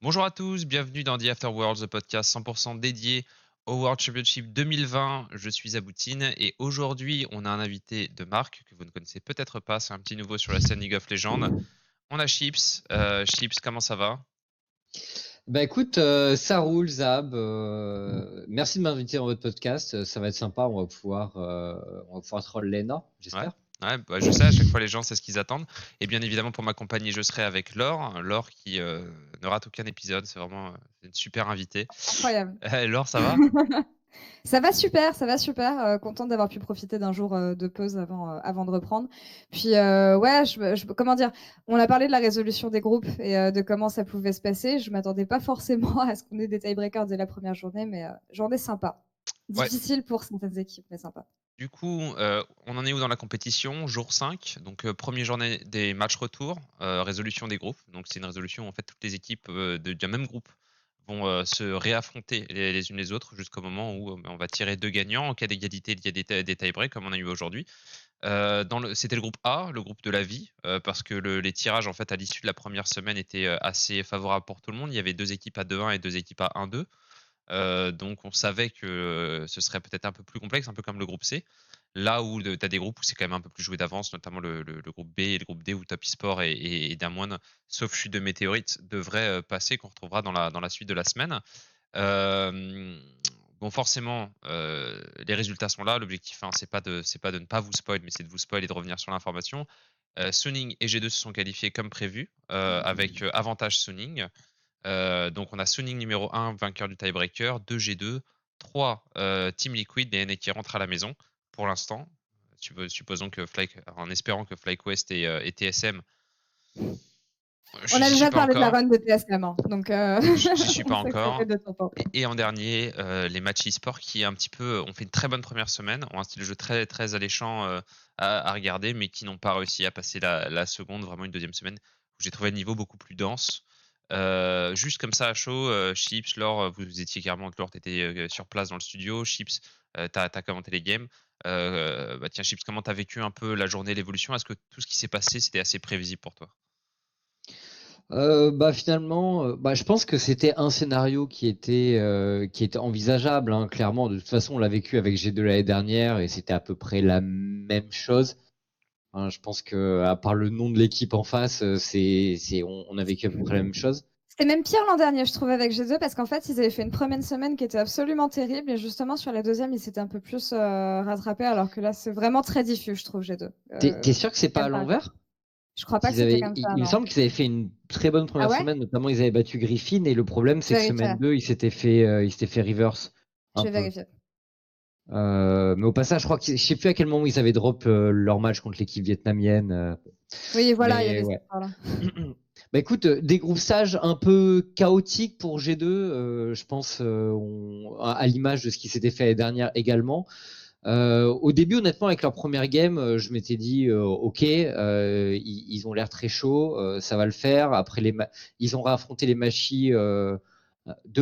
Bonjour à tous, bienvenue dans The After Worlds, le podcast 100% dédié au World Championship 2020. Je suis Aboutine et aujourd'hui, on a un invité de marque que vous ne connaissez peut-être pas. C'est un petit nouveau sur la scène League of Legends. On a Chips. Chips, comment ça va? Bah écoute, ça roule, Zab. Merci de m'inviter dans votre podcast. Ça va être sympa. On va pouvoir troll Lena, Ouais. j'espère. Ouais, bah, je sais, à chaque fois les gens, c'est ce qu'ils attendent. Et bien évidemment, pour m'accompagner, je serai avec Laure. Laure qui ne rate aucun épisode. C'est vraiment une super invitée. Incroyable. Laure, ça va? Ça va super, ça va super. Contente d'avoir pu profiter d'un jour de pause avant de reprendre. Puis ouais, comment dire, on a parlé de la résolution des groupes et de comment ça pouvait se passer. Je m'attendais pas forcément à ce qu'on ait des tiebreakers dès la première journée, mais journée sympa. Ouais. Difficile pour certaines équipes, mais sympa. Du coup, on en est où dans la compétition? Jour 5, donc première journée des matchs retour, résolution des groupes. Donc c'est une résolution où en fait toutes les équipes d'un même groupe vont se réaffronter les unes les autres jusqu'au moment où on va tirer deux gagnants. En cas d'égalité, il y a des tie-breaks comme on a eu aujourd'hui. C'était le groupe A, le groupe de la vie, parce que les tirages en fait à l'issue de la première semaine étaient assez favorables pour tout le monde. Il y avait deux équipes à 2-1 et deux équipes à 1-2. Donc on savait que ce serait peut-être un peu plus complexe, un peu comme le groupe C. Là où tu as des groupes où c'est quand même un peu plus joué d'avance, notamment le groupe B et le groupe D où Top eSport et Damwon, sauf chute de météorites, devraient passer, qu'on retrouvera dans la suite de la semaine. Euh, bon, forcément, les résultats sont là. L'objectif, c'est pas de ne pas vous spoil, mais c'est de vous spoil et de revenir sur l'information. Suning et G2 se sont qualifiés comme prévu, avec avantage Suning. Donc on a Suning numéro 1, vainqueur du tiebreaker, 2 G2, 3 Team Liquid et NA qui rentrent à la maison pour l'instant. Supposons que en espérant que FlyQuest et TSM. On a J'y suis déjà pas parlé de la encore. run de TSM, hein, donc J'y suis on pas sait que ça encore. fait de temps. Et en dernier, les matchs e-sport qui ont fait une très bonne première semaine, ont un style de jeu très très alléchant à regarder, mais qui n'ont pas réussi à passer la seconde, vraiment une deuxième semaine où j'ai trouvé le niveau beaucoup plus dense. Juste comme ça à chaud, Chips, Laure, vous étiez carrément, Laure, t'étais sur place dans le studio. Chips, t'as commenté les games. Bah tiens, Chips, comment t'as vécu un peu la journée, l'évolution? Est-ce que tout ce qui s'est passé, c'était assez prévisible pour toi? Bah finalement, je pense que c'était un scénario qui était envisageable, hein, clairement. De toute façon, on l'a vécu avec G2 l'année dernière et c'était à peu près la même chose. Hein, je pense que à part le nom de l'équipe en face, on a vécu à peu près la même chose. C'était même pire l'an dernier, je trouve, avec G2, parce qu'en fait, ils avaient fait une première semaine qui était absolument terrible, et justement, sur la deuxième, ils s'étaient un peu plus rattrapés, alors que là, c'est vraiment très diffus, je trouve, G2. T'es sûr que c'est C'est quand pas à même pas... l'envers? Je crois pas que Qu'ils c'était avaient, comme il, ça, il me non. semble qu'ils avaient fait une très bonne Ah première ouais? semaine, notamment ils avaient battu Griffin et le problème Je c'est que vérifie. semaine 2 ils s'étaient fait reverse Je un vais peu. vérifier. Mais au passage, je crois que je sais plus à quel moment ils avaient drop leur match contre l'équipe vietnamienne. Oui, voilà, il y Mais avait cette ouais. histoire-là. Bah écoute, des groupsages un peu chaotiques pour G2, je pense à l'image de ce qui s'était fait l'année dernière également. Au début, honnêtement, avec leur première game, je m'étais dit, ok, ils ont l'air très chauds, ça va le faire. Après, ils ont réaffronté les Machis 2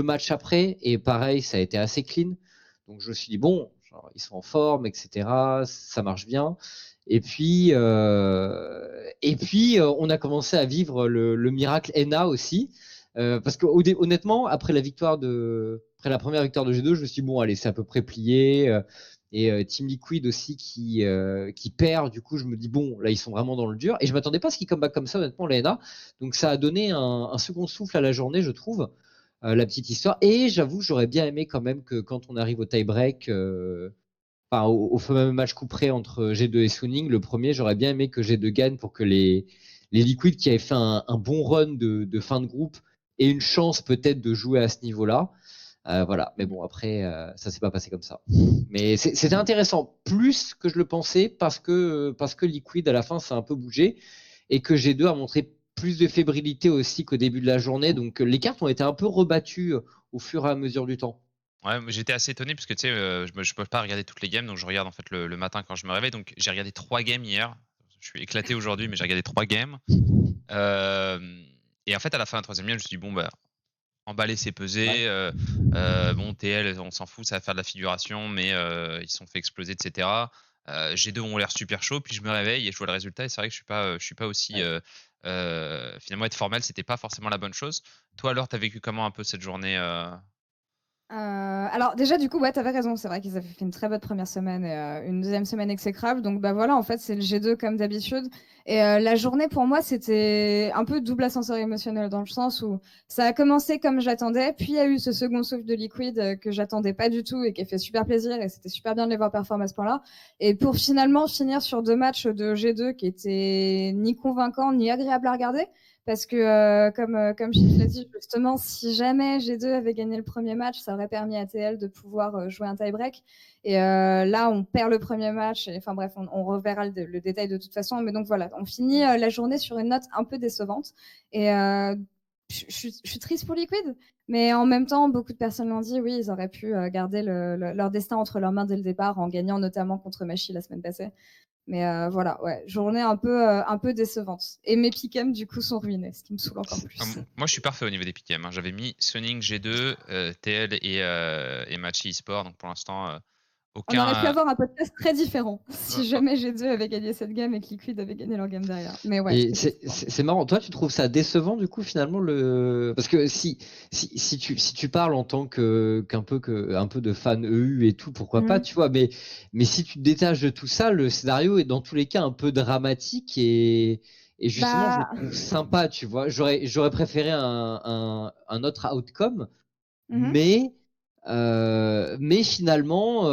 matchs après, et pareil, ça a été assez clean. Donc je me suis dit, bon, genre, ils sont en forme, etc. Ça marche bien. Et puis, on a commencé à vivre le miracle ENA aussi. Parce que honnêtement, après la première victoire de G2, je me suis dit, bon, allez, c'est à peu près plié. Et Team Liquid aussi qui perd. Du coup, je me dis, bon, là, ils sont vraiment dans le dur. Et je m'attendais pas à ce qu'ils comeback comme ça, honnêtement, la NA. Donc, ça a donné un second souffle à la journée, je trouve, la petite histoire. Et j'avoue, j'aurais bien aimé quand même que quand on arrive au tie-break, enfin, au fameux match coup près entre G2 et Suning, le premier, j'aurais bien aimé que G2 gagne pour que les Liquids qui avaient fait un bon run de fin de groupe aient une chance peut-être de jouer à ce niveau-là. Voilà, mais bon, après, ça s'est pas passé comme ça. Mais c'était intéressant, plus que je le pensais, parce que Liquid, à la fin, ça a un peu bougé, et que G2 a montré plus de fébrilité aussi qu'au début de la journée. Donc, les cartes ont été un peu rebattues au fur et à mesure du temps. Ouais, j'étais assez étonné parce que tu sais, je peux pas regarder toutes les games, donc je regarde en fait le matin quand je me réveille. Donc j'ai regardé 3 games hier. Je suis éclaté aujourd'hui, mais j'ai regardé 3 games. Et en fait, à la fin de la troisième game, je me suis dit, bon, bah, emballer, c'est Ouais. peser. Bon, TL, on s'en fout, ça va faire de la figuration, mais ils se sont fait exploser, etc. G2 ont l'air super chaud, puis je me réveille et je vois le résultat, et c'est vrai que je suis pas aussi Ouais. finalement être formel, c'était pas forcément la bonne chose. Toi, alors, t'as vécu comment un peu cette journée Alors déjà du coup ouais t'avais raison, c'est vrai qu'ils avaient fait une très bonne première semaine et une deuxième semaine exécrable, donc bah voilà en fait c'est le G2 comme d'habitude et la journée pour moi c'était un peu double ascenseur émotionnel dans le sens où ça a commencé comme j'attendais, puis il y a eu ce second souffle de Liquid que j'attendais pas du tout et qui a fait super plaisir et c'était super bien de les voir performer à ce point-là, et pour finalement finir sur 2 matchs de G2 qui étaient ni convaincants ni agréables à regarder. Parce que, comme Chief l'a dit, justement, si jamais G2 avait gagné le premier match, ça aurait permis à TL de pouvoir jouer un tie-break. Et là, on perd le premier match. Enfin bref, on reverra le détail de toute façon. Mais donc voilà, on finit la journée sur une note un peu décevante. Et je suis triste pour Liquid. Mais en même temps, beaucoup de personnes l'ont dit, oui, ils auraient pu garder leur destin entre leurs mains dès le départ en gagnant notamment contre Machi la semaine passée. Mais voilà, ouais, journée un peu décevante. Et mes pick'em, du coup, sont ruinés, ce qui me saoule encore plus. Moi, je suis parfait au niveau des pick'em. J'avais mis Sunning G2, TL et Matchy eSport. Donc pour l'instant, On aurait pu aucun. avoir un podcast très différent si jamais G2 avait gagné cette game et que Liquid avait gagné leur game derrière. Mais ouais. Et c'est marrant. Toi, tu trouves ça décevant du coup finalement parce que si tu parles en tant qu'un peu de fan EU et tout, pourquoi pas, tu vois. Mais si tu te détaches de tout ça, le scénario est dans tous les cas un peu dramatique et justement je le trouve sympa, tu vois. J'aurais préféré un autre outcome, mais finalement.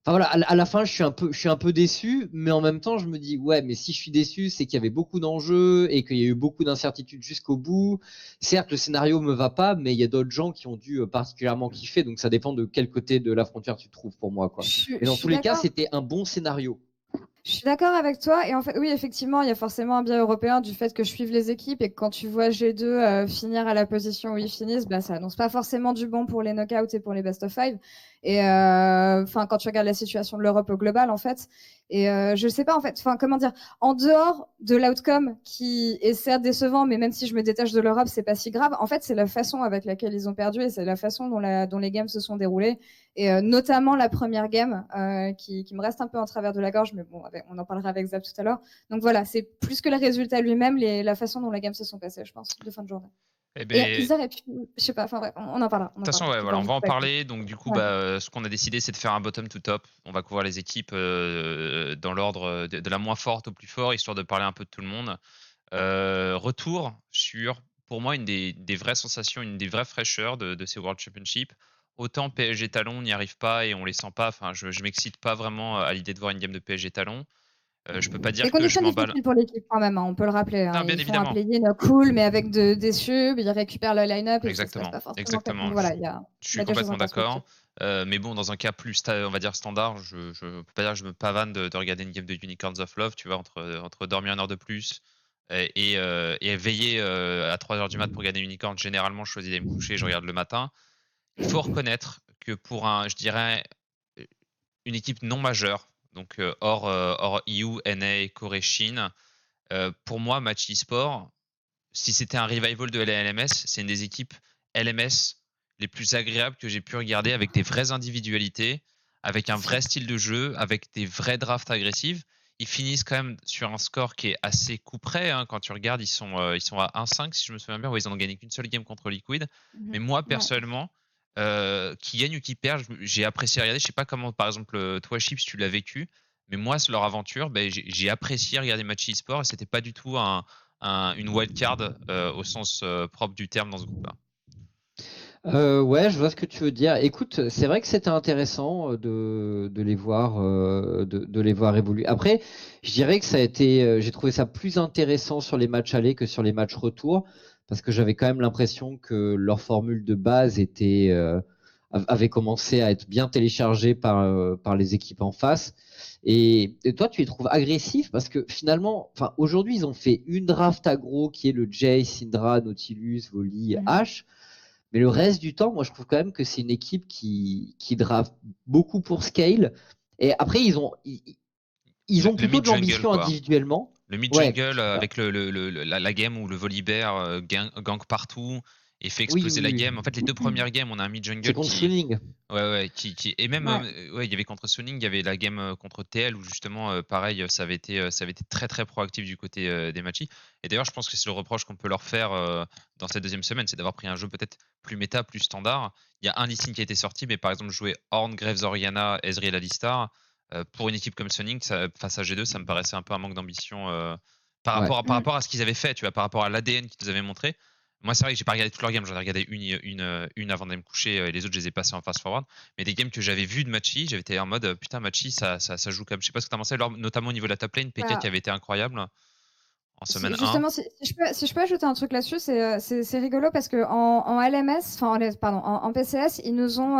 Enfin voilà, à la fin, je suis un peu déçu, mais en même temps, je me dis, ouais, mais si je suis déçu, c'est qu'il y avait beaucoup d'enjeux et qu'il y a eu beaucoup d'incertitudes jusqu'au bout. Certes, le scénario me va pas, mais il y a d'autres gens qui ont dû particulièrement kiffer, donc ça dépend de quel côté de la frontière tu te trouves pour moi, quoi. Mais dans tous les cas, c'était un bon scénario. Je suis d'accord avec toi. Et en fait, oui, effectivement, il y a forcément un biais européen du fait que je suive les équipes et que quand tu vois G2 finir à la position où ils finissent, bah, ça annonce pas forcément du bon pour les knockouts et pour les best of five. Et enfin, quand tu regardes la situation de l'Europe au global, en fait. Et je sais pas, en fait, enfin, comment dire, en dehors de l'outcome qui est certes décevant, mais même si je me détache de l'Europe, c'est pas si grave. En fait, c'est la façon avec laquelle ils ont perdu et c'est la façon dont les games se sont déroulées. Et notamment la première game qui me reste un peu en travers de la gorge, mais bon, on en parlera avec Zap tout à l'heure. Donc voilà, c'est plus que le résultat lui-même, la façon dont les games se sont passées, je pense, de fin de journée. Eh Et ben, ils auraient pu, je sais pas, enfin bref, on en parlera. de toute façon, ouais, voilà, on va en parler. Donc du coup, ce qu'on a décidé, c'est de faire un bottom to top. On va couvrir les équipes dans l'ordre de la moins forte au plus fort, histoire de parler un peu de tout le monde. Retour sur, pour moi, une des vraies sensations, une des vraies fraîcheurs de ces World Championship. Autant PSG Talon n'y arrive pas et on les sent pas. Enfin, je m'excite pas vraiment à l'idée de voir une game de PSG Talon. Je peux pas dire les que je conditions m'emballe. difficiles pour l'équipe quand même, hein, on peut le rappeler. Hein. Non, bien Ils font un évidemment. play-in cool, mais avec des subs, ils récupèrent le line-up et ça se passe pas forcément. Exactement. Donc, voilà, je suis complètement d'accord. Mais bon, dans un cas plus, on va dire standard, je peux pas dire que je me pavane de regarder une game de Unicorns of Love, tu vois, entre dormir une heure de plus et veiller à 3h du mat pour gagner Unicorn. Généralement, je choisis d'aller me coucher, je regarde le matin. Il faut reconnaître que pour je dirais, une équipe non majeure, donc hors EU, NA, Corée, Chine, pour moi, Match eSport, si c'était un revival de la LMS, c'est une des équipes LMS les plus agréables que j'ai pu regarder, avec des vraies individualités, avec un vrai style de jeu, avec des vrais drafts agressifs. Ils finissent quand même sur un score qui est assez coup près. Hein. Quand tu regardes, ils sont à 1-5, si je me souviens bien. Ils n'ont gagné qu'une seule game contre Liquid. Mais moi, personnellement, qui gagne ou qui perd, j'ai apprécié regarder. Je sais pas comment, par exemple, toi, Chips, tu l'as vécu. Mais moi, leur aventure, j'ai apprécié regarder Match eSport et c'était pas du tout une wildcard au sens propre du terme dans ce groupe-là. Ouais, je vois ce que tu veux dire. Écoute, c'est vrai que c'était intéressant de les voir, de les voir évoluer. Après, je dirais que ça a été, j'ai trouvé ça plus intéressant sur les matchs allés que sur les matchs retour, parce que j'avais quand même l'impression que leur formule de base avait commencé à être bien téléchargée par les équipes en face. Et toi, tu les trouves agressifs parce que finalement, enfin, aujourd'hui, ils ont fait une draft aggro qui est le Jay, Syndra, Nautilus, Volley, H. Mais le reste du temps, moi, je trouve quand même que c'est une équipe qui draft beaucoup pour scale. Et après, ils ont plutôt de l'ambition individuellement. Le mid-jungle avec la game où le Volibear gang partout. et fait Oui, exploser oui, la oui. game. En fait, les 2 premières games, on a un C'est mid-jungle contre qui Suning. et même Ouais. ouais, il y avait contre Suning, il y avait la game contre TL où justement pareil, ça avait été très très proactif du côté des Matchis. Et d'ailleurs, je pense que c'est le reproche qu'on peut leur faire dans cette deuxième semaine, c'est d'avoir pris un jeu peut-être plus méta, plus standard. Il y a un Lee Sin qui a été sorti, mais par exemple jouer Ornn, Graves, Orianna, Ezreal, Alistar pour une équipe comme Suning face à G2, ça me paraissait un peu un manque d'ambition par Ouais. rapport à ce qu'ils avaient fait, tu vois, par rapport à l'ADN qu'ils nous avaient montré. Moi, c'est vrai que j'ai pas regardé toute leur game, j'en ai regardé une avant d'aller me coucher et les autres, je les ai passés en fast forward. Mais des games que j'avais vu de Matchy, j'avais été en mode putain, Matchy, ça joue comme. Je sais pas ce que t'as pensé, notamment au niveau de la top lane, PK Bah, qui avait été incroyable en semaine 1. justement, si je peux ajouter un truc là-dessus, c'est rigolo parce que en LMS, enfin, pardon, en PCS, ils nous ont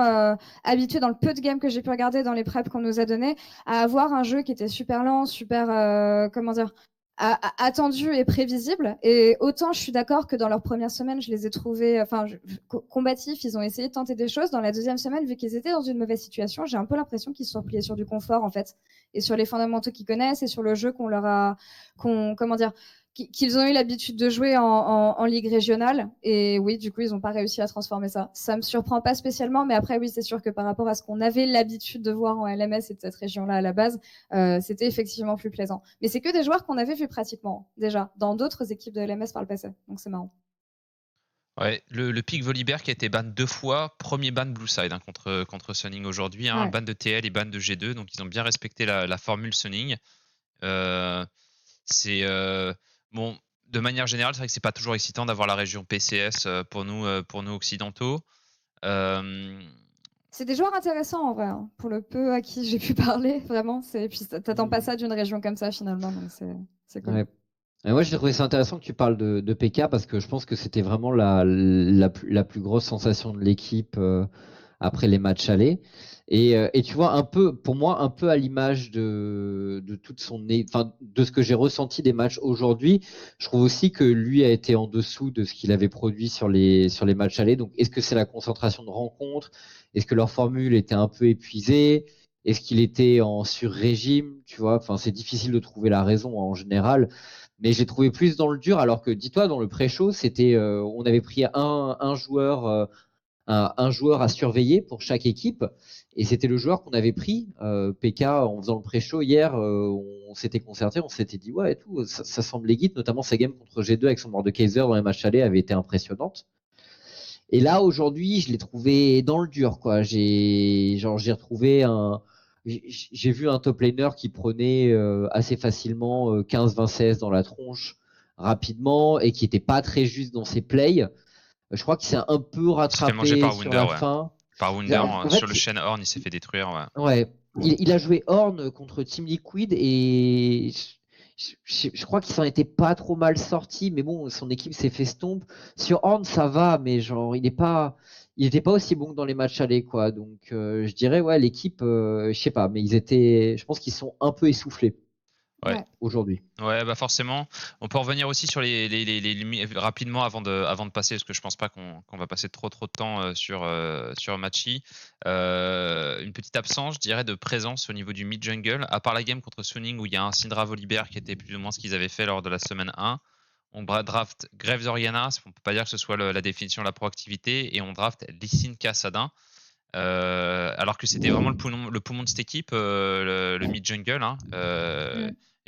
habitués dans le peu de games que j'ai pu regarder dans les preps qu'on nous a donné à avoir un jeu qui était super lent, super, comment dire, attendu et prévisible. Et autant je suis d'accord que dans leur première semaine, je les ai trouvés, enfin, combatifs, ils ont essayé de tenter des choses. Dans la deuxième semaine, vu qu'ils étaient dans une mauvaise situation, j'ai un peu l'impression qu'ils se sont repliés sur du confort en fait, et sur les fondamentaux qu'ils connaissent et sur le jeu qu'on leur a, comment dire, qu'ils ont eu l'habitude de jouer en ligue régionale. Et oui, du coup, ils n'ont pas réussi à transformer ça. Ça me surprend pas spécialement, mais après, oui, c'est sûr que par rapport à ce qu'on avait l'habitude de voir en LMS et de cette région-là à la base, c'était effectivement plus plaisant. Mais c'est que des joueurs qu'on avait vus pratiquement déjà dans d'autres équipes de LMS par le passé. Donc c'est marrant. Ouais, le pick Volibear qui a été ban 2 fois, premier ban Blue Side contre Sunning aujourd'hui, hein, Ouais. ban de TL et ban de G2, donc ils ont bien respecté la formule Sunning. C'est bon, de manière générale, c'est vrai que c'est pas toujours excitant d'avoir la région PCS pour nous occidentaux. C'est des joueurs intéressants en vrai, hein, pour le peu à qui j'ai pu parler, vraiment. Et puis t'attends pas ça d'une région comme ça finalement, donc c'est cool. Ouais. Et moi, j'ai trouvé ça intéressant que tu parles de PK parce que je pense que c'était vraiment la plus grosse sensation de l'équipe après les matchs allés. Et tu vois, un peu, pour moi, un peu à l'image de toute enfin, de ce que j'ai ressenti des matchs aujourd'hui, je trouve aussi que lui a été en dessous de ce qu'il avait produit sur les matchs allés. Donc, est-ce que c'est la concentration de rencontres? Est-ce que leur formule était un peu épuisée? Est-ce qu'il était en sur-régime? Tu vois, enfin, c'est difficile de trouver la raison en général. Mais j'ai trouvé plus dans le dur, alors que dis-toi, dans le pré-show, on avait pris un joueur, un joueur à surveiller pour chaque équipe, et c'était le joueur qu'on avait pris. PK, en faisant le pré-show hier, on s'était concerté, on s'était dit ouais et tout, ça semblait guide, notamment sa game contre G2 avec son mort de Kaiser dans les matchs allés avait été impressionnante. Et là aujourd'hui, je l'ai trouvé dans le dur, quoi. J'ai retrouvé j'ai vu un top laner qui prenait assez facilement 15-20 CS dans la tronche rapidement et qui était pas très juste dans ses plays. Je crois qu'il s'est un peu Il s'est fait manger rattrapé par sur Wunder, la ouais. fin. Par Wunder, En sur fait, le Shen Horn, il s'est fait détruire, ouais. ouais, il a joué Horn contre Team Liquid et je crois qu'il s'en était pas trop mal sorti, mais bon, son équipe s'est fait stomp. Sur Horn, ça va, mais genre, il était pas aussi bon que dans les matchs allés, quoi. Donc, je dirais, ouais, l'équipe, je sais pas, mais je pense qu'ils sont un peu essoufflés Ouais. Ouais. aujourd'hui. Ouais, bah forcément. On peut revenir aussi sur rapidement avant de passer, parce que je pense pas qu'on va passer trop de temps sur Matchy. Une petite absence, je dirais, de présence au niveau du mid-jungle. À part la game contre Suning où il y a un Syndra Volibear qui était plus ou moins ce qu'ils avaient fait lors de la semaine 1. On draft Graves Orianna, on peut pas dire que ce soit la définition de la proactivité, et on draft Lee Sin Kassadin. Alors que c'était vraiment le poumon de cette équipe, le mid-jungle. Hein,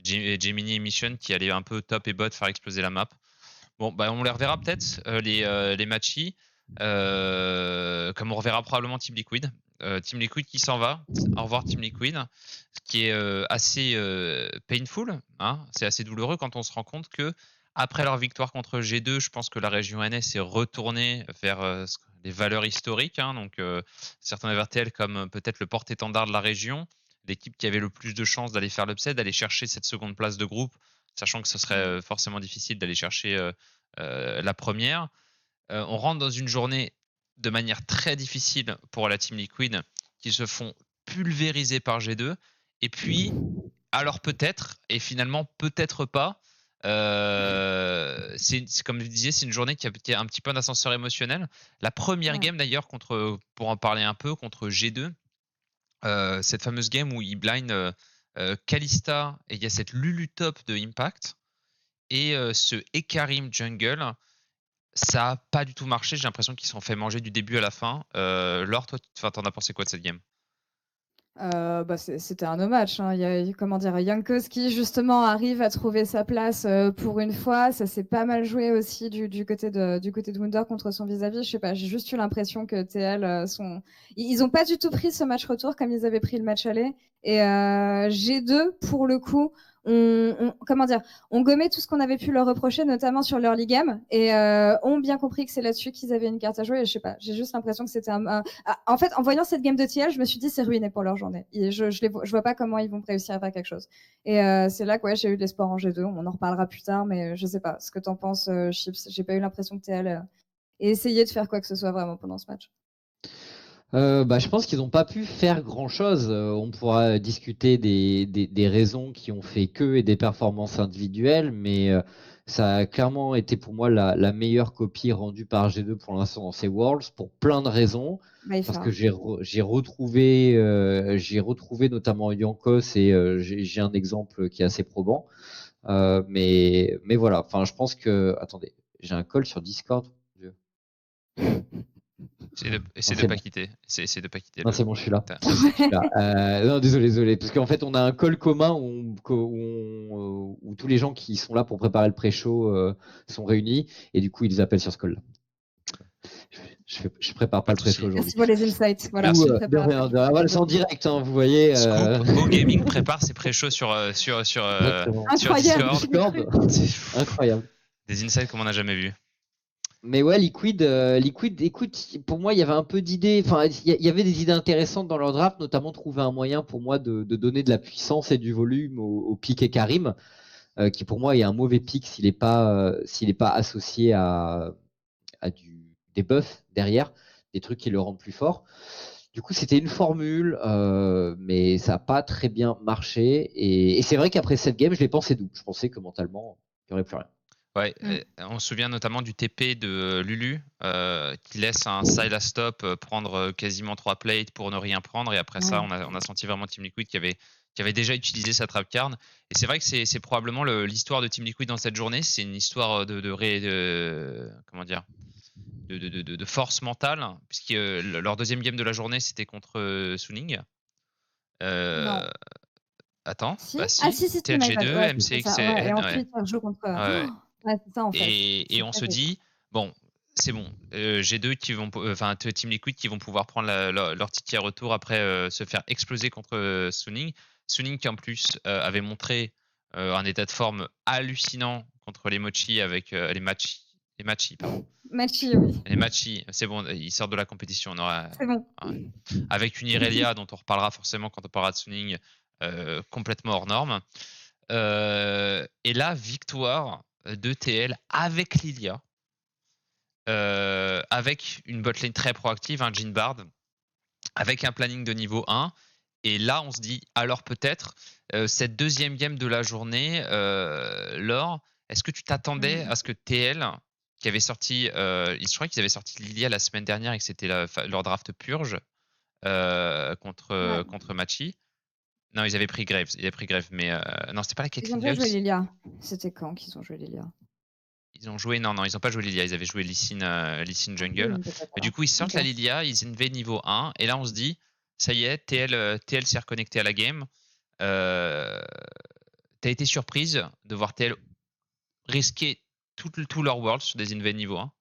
Gemini et Mission qui allaient un peu top et bot faire exploser la map. Bon, bah, on les reverra peut-être, les matchs, comme on reverra probablement Team Liquid. Team Liquid qui s'en va. Au revoir Team Liquid. Ce qui est assez painful. Hein. C'est assez douloureux quand on se rend compte que après leur victoire contre G2, je pense que la région NS est retournée vers les valeurs historiques. Hein, donc certains VRTL comme peut-être le porte-étendard de la région, l'équipe qui avait le plus de chances d'aller faire l'upset, d'aller chercher cette seconde place de groupe, sachant que ce serait forcément difficile d'aller chercher la première. On rentre dans une journée de manière très difficile pour la Team Liquid qui se font pulvériser par G2. Et puis, alors peut-être, et finalement peut-être pas, c'est comme je disais, c'est une journée qui a un petit peu d'ascenseur émotionnel. La première game d'ailleurs, pour en parler un peu, contre G2, cette fameuse game où il blind Kalista et il y a cette Lulu top de Impact et ce Ekarim jungle. Ça a pas du tout marché. J'ai l'impression qu'ils se sont fait manger du début à la fin. Laure, toi, t'en as pensé quoi de cette game? C'était un no match, hein. Il y a, comment dire, Jankowski justement arrive à trouver sa place pour une fois. Ça s'est pas mal joué aussi du côté de Wunder contre son vis-à-vis. Je sais pas, j'ai juste eu l'impression que TL ils ont pas du tout pris ce match retour comme ils avaient pris le match aller. Et G2 pour le coup, comment dire, ont gommé tout ce qu'on avait pu leur reprocher, notamment sur l'early game, et ont bien compris que c'est là-dessus qu'ils avaient une carte à jouer. Et je sais pas, j'ai juste l'impression que c'était en fait, en voyant cette game de TL, je me suis dit c'est ruiné pour leur journée. Et je vois pas comment ils vont réussir à faire quelque chose. Et c'est là que ouais, j'ai eu de l'espoir en G2. On en reparlera plus tard, mais je sais pas ce que t'en penses, Chips. J'ai pas eu l'impression que TL ait essayé de faire quoi que ce soit vraiment pendant ce match. Je pense qu'ils n'ont pas pu faire grand-chose. On pourra discuter des raisons qui ont fait que et des performances individuelles, mais ça a clairement été pour moi la meilleure copie rendue par G2 pour l'instant dans ces Worlds pour plein de raisons. Parce que j'ai retrouvé notamment Yankos et j'ai un exemple qui est assez probant. Mais voilà, enfin, je pense que. Attendez, j'ai un call sur Discord. Dieu. Essaye de pas quitter. Essaye de pas quitter Non, c'est bon, je suis là. ta- Je suis là. Non, désolé. Parce qu'en fait, on a un call commun où tous les gens qui sont là pour préparer le pré-show sont réunis. Et du coup, ils appellent sur ce call-là. Je prépare pas le pré-show aujourd'hui. Merci pour les insights. Voilà, Merci. De rien. Voilà, c'est en direct, hein, vous voyez. Go Gaming prépare ses pré-shows sur Incroyable. Discord. Incroyable. Des insights comme on n'a jamais vu. Mais ouais, Liquid, écoute, pour moi, il y avait un peu d'idées. Enfin, il y avait des idées intéressantes dans leur draft, notamment trouver un moyen pour moi de donner de la puissance et du volume au pick et Karim, qui pour moi est un mauvais pick s'il n'est pas associé à des buffs derrière, des trucs qui le rendent plus fort. Du coup, c'était une formule, mais ça n'a pas très bien marché. Et c'est vrai qu'après cette game, je l'ai pensé doux. Je pensais que mentalement, il n'y aurait plus rien. Ouais, on se souvient notamment du TP de Lulu qui laisse un Sylas stop prendre quasiment 3 plates pour ne rien prendre, et après ça on a senti vraiment Team Liquid qui avait déjà utilisé sa trap card. Et c'est vrai que c'est probablement l'histoire de Team Liquid dans cette journée. C'est une histoire comment dire, de force mentale, puisque leur deuxième game de la journée c'était contre Suning. Attends, si. bah si, Ah si, TLG2, ouais, MCXN, et ensuite on joue contre. ouais. Ouais, c'est ça en fait. Et on se dit, bon, c'est bon, G2 qui vont, enfin Team Liquid qui vont pouvoir prendre leur ticket retour après se faire exploser contre Suning. Suning qui en plus avait montré un état de forme hallucinant contre les Mochi avec les Machi, pardon. Machi, oui. Les Machi, c'est bon, ils sortent de la compétition. On aura, c'est bon. avec une Irelia dont on reparlera forcément quand on parlera de Suning, complètement hors norme. Et là, victoire de TL avec Lilia, avec une botlane très proactive, un Jhin Bard, avec un planning de niveau 1. Et là, on se dit, alors peut-être, cette deuxième game de la journée, Laure, est-ce que tu t'attendais à ce que TL, qui avait sorti, je crois qu'ils avaient sorti Lilia la semaine dernière et que c'était leur draft purge contre Machi. Non, ils avaient pris Graves. Mais non, c'était pas la Caitlyn. Ils ont déjà joué Lilia. C'était quand qu'ils ont joué Lilia? Ils ont joué, non, ils n'ont pas joué Lilia. Ils avaient joué Lee Sin Jungle. Et du coup, ils sortent la Lilia, ils invadent niveau 1. Et là, on se dit, ça y est, TL s'est reconnecté à la game. T'as été surprise de voir TL risquer tout leur world sur des invades niveau 1?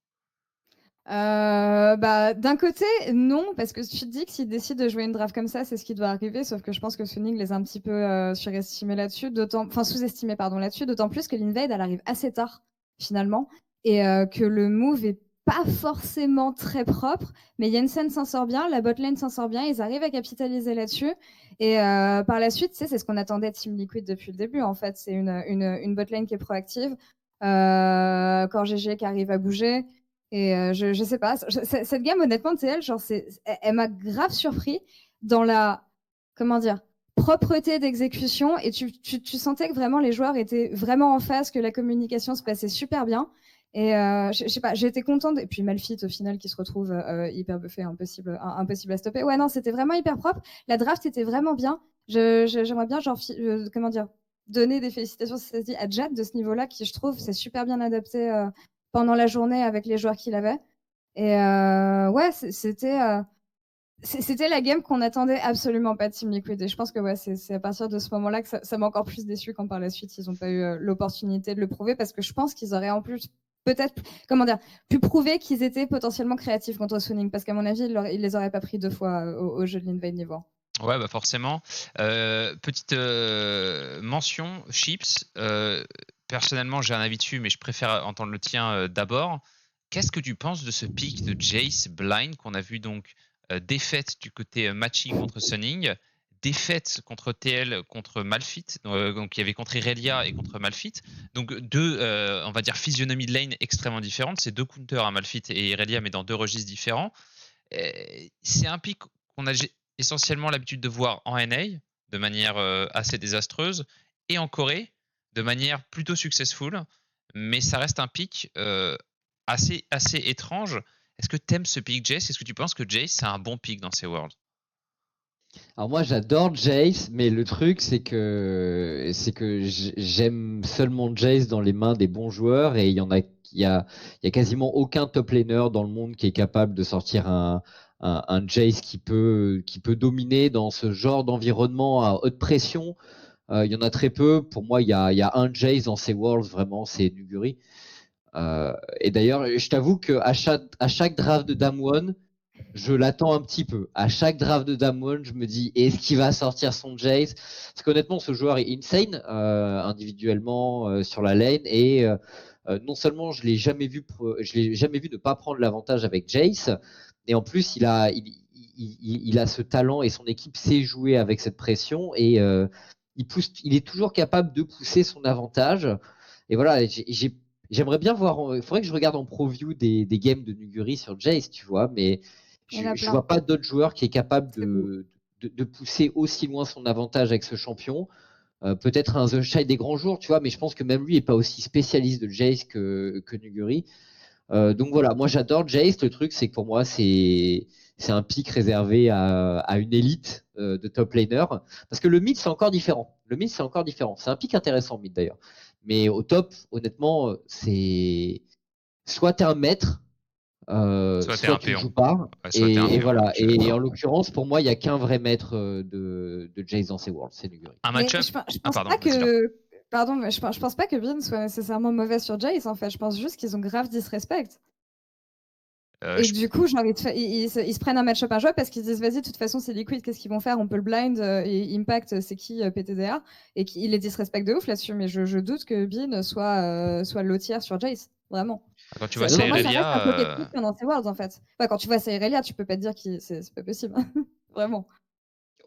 D'un côté, non, parce que tu te dis que s'ils décident de jouer une draft comme ça, c'est ce qui doit arriver, sauf que je pense que Suning les a un petit peu surestimés là-dessus, sous-estimés là-dessus, d'autant plus que l'invade, elle arrive assez tard, finalement, et que le move est pas forcément très propre, mais Jensen s'en sort bien, la botlane s'en sort bien, ils arrivent à capitaliser là-dessus, et par la suite, c'est ce qu'on attendait de Team Liquid depuis le début, en fait, c'est une botlane qui est proactive, Core GG qui arrive à bouger. Et je sais pas, cette gamme, honnêtement, TL, elle m'a grave surpris dans la, comment dire, propreté d'exécution. Et tu sentais que vraiment les joueurs étaient vraiment en phase, que la communication se passait super bien. Et je sais pas, j'ai été contente. Et puis Malphite, au final, qui se retrouve hyper buffé, impossible à stopper. Ouais, non, c'était vraiment hyper propre. La draft était vraiment bien. J'aimerais bien, comment dire, donner des félicitations, si ça se dit, à Jad de ce niveau-là, qui, je trouve, s'est super bien adapté pendant la journée avec les joueurs qu'il avait. Et ouais, c'était la game qu'on attendait absolument pas de Team Liquid. Et je pense que ouais, c'est à partir de ce moment-là que ça m'a encore plus déçu quand par la suite ils n'ont pas eu l'opportunité de le prouver, parce que je pense qu'ils auraient en plus peut-être, pu prouver qu'ils étaient potentiellement créatifs contre Suning, parce qu'à mon avis, ils les auraient pas pris 2 fois au jeu de l'Invade niveau. Ouais, bah forcément. Petite mention, Chips. Personnellement, j'ai un avis dessus, mais je préfère entendre le tien d'abord. Qu'est-ce que tu penses de ce pick de Jace blind qu'on a vu donc défaite du côté Matchy contre Sunning, défaite contre TL contre Malphite, donc il y avait contre Irelia et contre Malphite, donc deux, on va dire physionomie de lane extrêmement différentes, c'est 2 counters à Malphite et Irelia, mais dans 2 registres différents. C'est un pick qu'on a essentiellement l'habitude de voir en NA de manière assez désastreuse et en Corée de manière plutôt successful, mais ça reste un pick assez étrange. Est-ce que t'aimes ce pick, Jace? Est-ce que tu penses que Jace c'est un bon pick dans ces Worlds? Alors moi j'adore Jace, mais le truc c'est que j'aime seulement Jace dans les mains des bons joueurs, et il y a quasiment aucun top laner dans le monde qui est capable de sortir un Jace qui peut dominer dans ce genre d'environnement à haute pression. Il y en a très peu. Pour moi, il y a un Jace dans ces Worlds, vraiment, c'est Nuguri. Et d'ailleurs, je t'avoue qu'à chaque draft de Damwon, je l'attends un petit peu. À chaque draft de Damwon, je me dis, est-ce qu'il va sortir son Jace? Parce qu'honnêtement, ce joueur est insane individuellement sur la lane, et non seulement je l'ai jamais vu ne pas prendre l'avantage avec Jace, et en plus il a ce talent, et son équipe sait jouer avec cette pression, et il est toujours capable de pousser son avantage. Et voilà, j'aimerais bien voir. Il faudrait que je regarde en preview des games de Nuguri sur Jace, tu vois, mais je vois pas d'autres joueurs qui est capable de pousser aussi loin son avantage avec ce champion. Peut-être un The Shy des grands jours, tu vois, mais je pense que même lui est pas aussi spécialiste de Jace que Nuguri. Donc voilà, moi j'adore Jace. Le truc, c'est que pour moi, c'est un pick réservé à une élite de top laner. Parce que le mid, c'est encore différent. C'est un pick intéressant, mid d'ailleurs. Mais au top, honnêtement, c'est soit t'es un maître, soit tu ne joues pas. Et voilà. Et en l'occurrence, pour moi, il n'y a qu'un vrai maître de Jace dans ces Worlds, c'est Nuguri. Un match-up. Je pense pas que. Pardon, mais je pense pas que Bin soit nécessairement mauvais sur Jace, en fait. Je pense juste qu'ils ont grave disrespect. Et du coup, genre, ils se prennent un match-up injouable parce qu'ils disent, vas-y, de toute façon, c'est Liquid, qu'est-ce qu'ils vont faire? On peut le blind, et Impact, c'est qui PTDA? Et qu'ils les disrespectent de ouf là-dessus, mais je doute que Bin soit lotière sur Jace, vraiment. Quand tu vois ça reste un pocket pick pendant ces Worlds, en fait. Enfin, quand tu vois Irelia, tu peux pas te dire que c'est pas possible. Vraiment.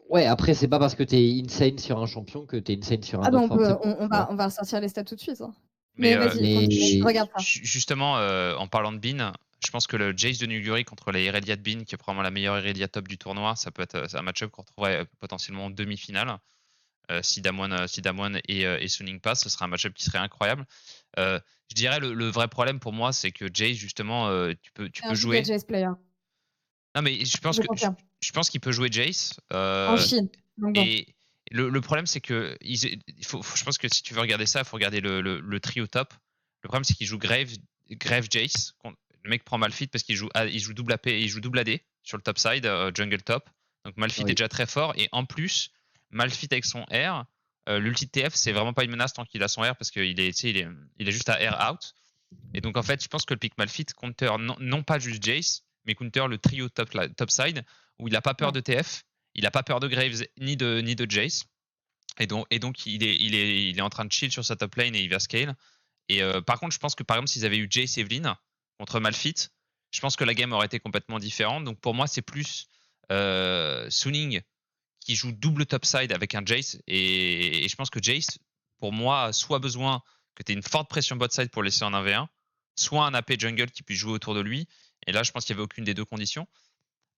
Ouais, après, c'est pas parce que t'es insane sur un champion que t'es insane sur un autre. On va ressortir les stats tout de suite. Hein. Mais vas-y, regarde ça. Justement, en parlant de Bin, je pense que le Jace de Nuguri contre la Irelia de Bin, qui est probablement la meilleure Irelia top du tournoi, ça peut être un match-up qu'on retrouverait potentiellement en demi-finale. Si Damwon et Suning pass, ce serait un match-up qui serait incroyable. Je dirais le vrai problème pour moi, c'est que Jace, justement, tu peux jouer. Jace player. Non, mais je pense qu'il peut jouer Jace. En Chine. Donc et le problème, c'est que je pense que si tu veux regarder ça, il faut regarder le trio top. Le problème, c'est qu'il joue Grave Jace. Le mec prend Malphite parce qu'il joue double AP et il joue double AD sur le top side, jungle top. Donc Malphite est déjà très fort. Et en plus, Malphite avec son R, l'ulti TF, c'est vraiment pas une menace tant qu'il a son R parce qu'il est juste à R out. Et donc en fait, je pense que le pick Malphite counter non pas juste Jace, mais counter le trio top side où il n'a pas peur de TF, il n'a pas peur de Graves ni de Jace. Et donc il est en train de chill sur sa top lane et il va scale. Et par contre, je pense que par exemple, s'ils avaient eu Jace Evelyn contre Malphite, je pense que la game aurait été complètement différente. Donc pour moi, c'est plus Suning qui joue double topside avec un Jace. Et je pense que Jace, pour moi, a soit besoin que tu aies une forte pression bot side pour laisser en 1v1, soit un AP jungle qui puisse jouer autour de lui. Et là, je pense qu'il n'y avait aucune des deux conditions.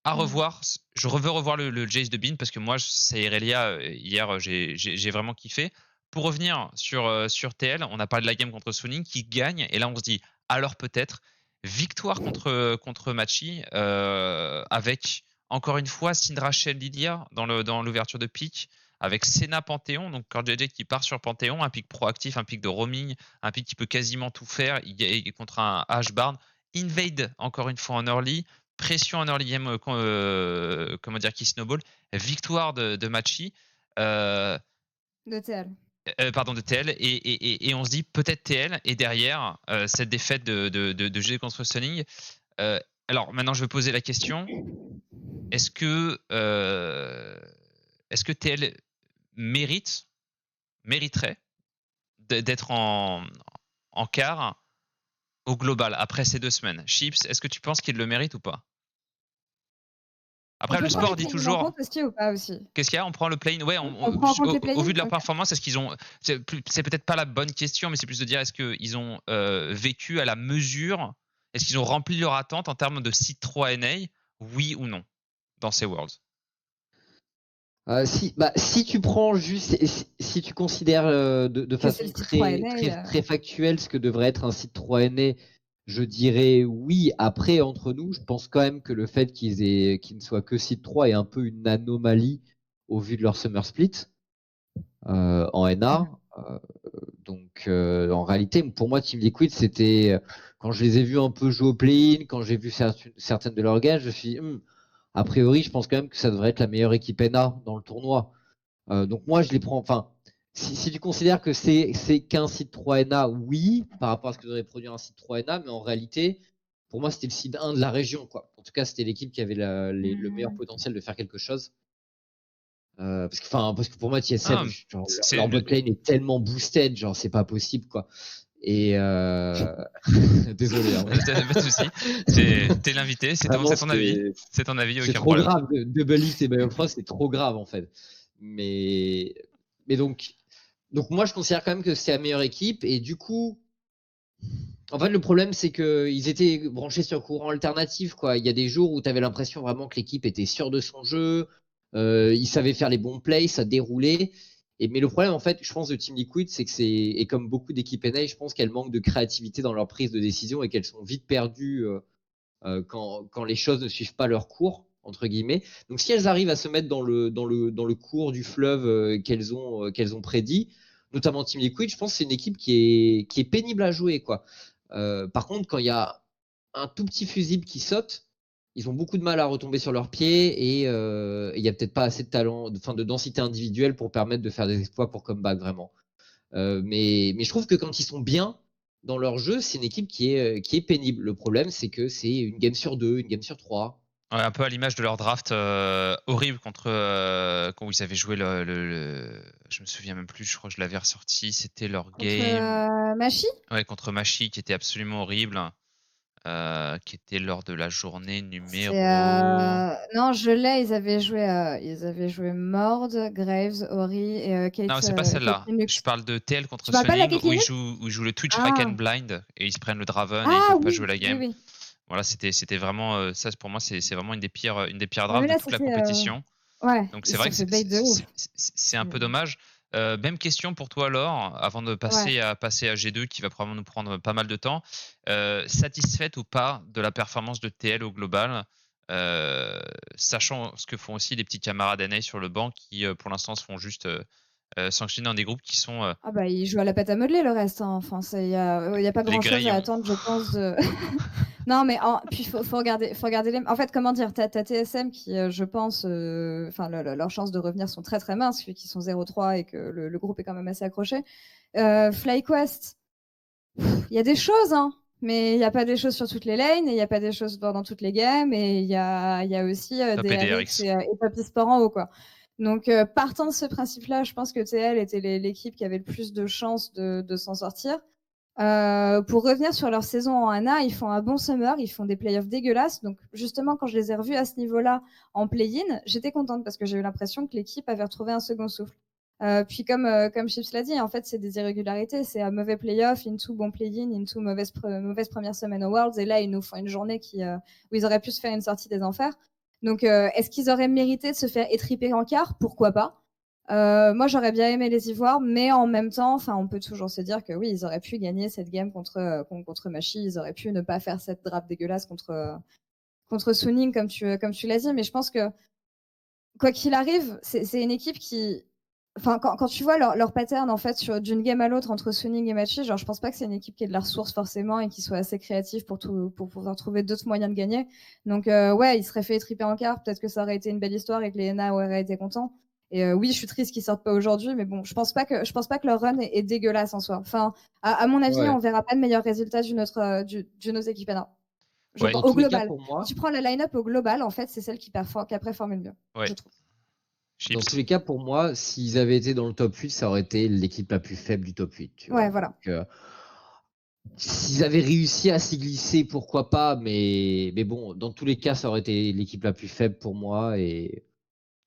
À revoir, je veux revoir le Jace de Bin parce que moi, c'est Irelia, hier, j'ai vraiment kiffé. Pour revenir sur TL, on a parlé de la game contre Suning qui gagne. Et là, on se dit, alors peut-être, victoire contre Matchy avec, encore une fois, Syndra Shell Lydia dans l'ouverture de pick, avec Senna Panthéon, donc Core JJ qui part sur Panthéon, un pick proactif, un pick de roaming, un pick qui peut quasiment tout faire, il est contre un H-Barn, Invade encore une fois en early, pression en early game, comment dire, qui snowball, victoire de Machi, De TL. pardon, de TL, et on se dit peut-être TL, et derrière cette défaite de GD contre Sunning. Alors maintenant je vais poser la question, est-ce que TL mériterait d'être en quart au global après ces 2 semaines? Chips, est-ce que tu penses qu'il le mérite ou pas? On Après, peut le prendre sport les dit play-in en toujours. compte aussi ou pas aussi? Qu'est-ce qu'il y a? On prend le play-in. Ouais, On prend en compte les au vu play-in? de leur Ok. performance, est-ce qu'ils ont. C'est peut-être pas la bonne question, mais c'est plus de dire est-ce qu'ils ont vécu à la mesure? Est-ce qu'ils ont rempli leur attente en termes de seed 3 NA? Oui ou non, dans ces Worlds? Si tu prends juste, si tu considères de Que c'est façon le titre 3 très, très, NA. très factuelle ce que devrait être un site 3NA, je dirais oui. Après, entre nous, je pense quand même que le fait qu'ils ne soient que site 3 est un peu une anomalie au vu de leur summer split en NA. Donc, en réalité, pour moi, Team Liquid, c'était quand je les ai vus un peu jouer au play-in, quand j'ai vu certaines de leurs games, je me suis dit, a priori, je pense quand même que ça devrait être la meilleure équipe NA dans le tournoi. Donc moi, je les prends. Enfin, si tu considères que c'est qu'un site 3 NA, oui, par rapport à ce que devrait produire un site 3 NA, mais en réalité, pour moi, c'était le site 1 de la région, quoi. En tout cas, c'était l'équipe qui avait le meilleur potentiel de faire quelque chose. Parce que pour moi, TSM, Ah, genre, c'est leur bot lane est tellement boosted, genre c'est pas possible, quoi. Et désolé. Hein, pas de souci. T'es l'invité, c'est Vraiment, ton avis. C'est ton avis, c'est aucun trop problème. grave. Double East et Biofrost, c'est trop grave en fait. Mais donc moi, je considère quand même que c'est la meilleure équipe. Et du coup, en fait, le problème, c'est qu'ils étaient branchés sur courant alternatif, quoi. Il y a des jours où tu avais l'impression vraiment que l'équipe était sûre de son jeu. Ils savaient faire les bons plays, ça déroulait. Mais le problème, en fait, je pense, de Team Liquid, c'est que et comme beaucoup d'équipes NA, je pense qu'elles manquent de créativité dans leur prise de décision et qu'elles sont vite perdues quand les choses ne suivent pas leur cours, entre guillemets. Donc si elles arrivent à se mettre dans le cours du fleuve qu'elles ont prédit, notamment Team Liquid, je pense que c'est une équipe qui est pénible à jouer, quoi. Par contre, quand il y a un tout petit fusible qui saute, ils ont beaucoup de mal à retomber sur leurs pieds et il n'y a peut-être pas assez de talent, de densité individuelle pour permettre de faire des exploits pour comeback, vraiment. Mais je trouve que quand ils sont bien dans leur jeu, c'est une équipe qui est pénible. Le problème, c'est que c'est une game sur 2, une game sur 3. Ouais, un peu à l'image de leur draft horrible contre quand ils avaient joué je me souviens même plus, je crois que je l'avais ressorti, c'était leur game Contre Machi? ouais, contre Machi qui était absolument horrible, qui était lors de la journée numéro. Non, je l'ai, ils avaient joué Mord, Graves, Ori et Kate. Non, c'est pas celle-là. Caitlyn Je Lux. parle de TL contre Tu parles pas de la Sunning où Caitlyn Lux? ils jouent le Twitch Ah. Kraken Blind et ils se prennent le Draven et ils Ah peuvent pas oui, jouer la oui, game. oui. Voilà, c'était vraiment ça pour moi c'est vraiment une des pires Ouais, drafts mais de là, toute la c'était. compétition. Ouais, Donc ils c'est se vrai sont que fait bait de ouf. c'est un peu dommage. Même question pour toi, Laure, avant de passer à G2 qui va probablement nous prendre pas mal de temps. Satisfaite ou pas de la performance de TL au global, sachant ce que font aussi les petits camarades NA sur le banc qui pour l'instant se font juste sanctionner dans des groupes qui sont Ah bah, ils jouent à la pâte à modeler le reste. Hein. Enfin, il y a pas les grand-chose à Greyons. attendre, je pense. Non, mais puis faut regarder les. En fait, comment dire, t'as TSM qui, je pense, enfin, leurs chances de revenir sont très très minces, vu qu'ils sont 0-3 et que le groupe est quand même assez accroché. FlyQuest, il y a des choses, hein, mais il n'y a pas des choses sur toutes les lanes, et il n'y a pas des choses dans toutes les games, et il y a aussi Top des et RX DRX. et Top eSport en haut, quoi. Donc, partant de ce principe-là, je pense que TL était l'équipe qui avait le plus de chances de s'en sortir. Pour revenir sur leur saison en ANA, ils font un bon summer, ils font des playoffs dégueulasses. Donc, justement, quand je les ai revus à ce niveau-là en play-in, j'étais contente parce que j'ai eu l'impression que l'équipe avait retrouvé un second souffle. Puis, comme Chips l'a dit, en fait, c'est des irrégularités. C'est un mauvais playoff, into bon play-in, into mauvaise première semaine aux Worlds. Et là, ils nous font une journée où ils auraient pu se faire une sortie des enfers. Donc, est-ce qu'ils auraient mérité de se faire étriper en quart? Pourquoi pas? Moi, j'aurais bien aimé les y voir, mais en même temps, enfin, on peut toujours se dire que oui, ils auraient pu gagner cette game contre Machi, ils auraient pu ne pas faire cette drape dégueulasse contre Suning, comme tu l'as dit. Mais je pense que quoi qu'il arrive, c'est une équipe qui Enfin, quand tu vois leur pattern en fait d'une game à l'autre entre Suning et Matchy, genre je pense pas que c'est une équipe qui ait de la ressource forcément et qui soit assez créative pour pouvoir trouver d'autres moyens de gagner. Donc ouais, ils seraient fait triper en quart. Peut-être que ça aurait été une belle histoire et que les NA auraient été contents. Et oui, je suis triste qu'ils sortent pas aujourd'hui, mais bon, je pense pas que leur run est dégueulasse en soi. Enfin, à mon avis, Ouais. on verra pas de meilleurs résultats d'une autre équipe NA. Ouais. Dans Au tous les cas, global. pour moi, Si tu prends la line-up au global, en fait, c'est celle qui a performé le mieux, Ouais. je trouve. dans Chips. tous les cas, pour moi, s'ils avaient été dans le top 8, ça aurait été l'équipe la plus faible du top 8. Tu vois. Ouais, voilà. Donc, s'ils avaient réussi à s'y glisser, pourquoi pas, mais bon, dans tous les cas, ça aurait été l'équipe la plus faible pour moi. Et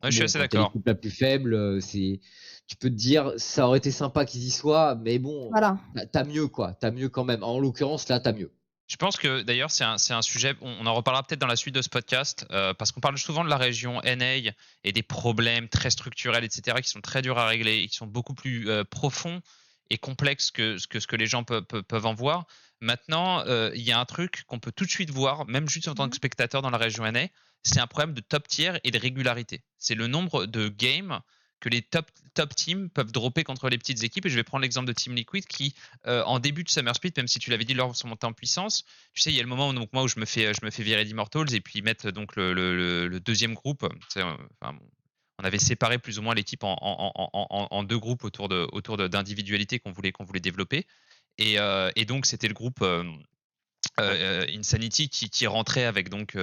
Ouais, je suis bon, assez quand t'es d'accord. l'équipe la plus faible, tu peux te dire, ça aurait été sympa qu'ils y soient, mais bon, Voilà. t'as mieux, quoi. T'as mieux quand même. En l'occurrence, là, t'as mieux. Je pense que d'ailleurs c'est un sujet, on en reparlera peut-être dans la suite de ce podcast, parce qu'on parle souvent de la région NA et des problèmes très structurels, etc., qui sont très durs à régler et qui sont beaucoup plus profonds et complexes que ce que les gens peuvent en voir. Maintenant, il y a un truc qu'on peut tout de suite voir, même juste en tant que spectateur dans la région NA, c'est un problème de top tier et de régularité. C'est le nombre de games que les top teams peuvent dropper contre les petites équipes. Et je vais prendre l'exemple de Team Liquid qui, en début de Summer Split, même si tu l'avais dit lors de son montée en puissance, tu sais, il y a le moment où, donc, moi où je me fais virer d'Immortals et puis ils mettent donc le deuxième groupe. Enfin, on avait séparé plus ou moins l'équipe en deux groupes autour d'individualités qu'on voulait développer. Et donc c'était le groupe Insanity qui rentrait avec donc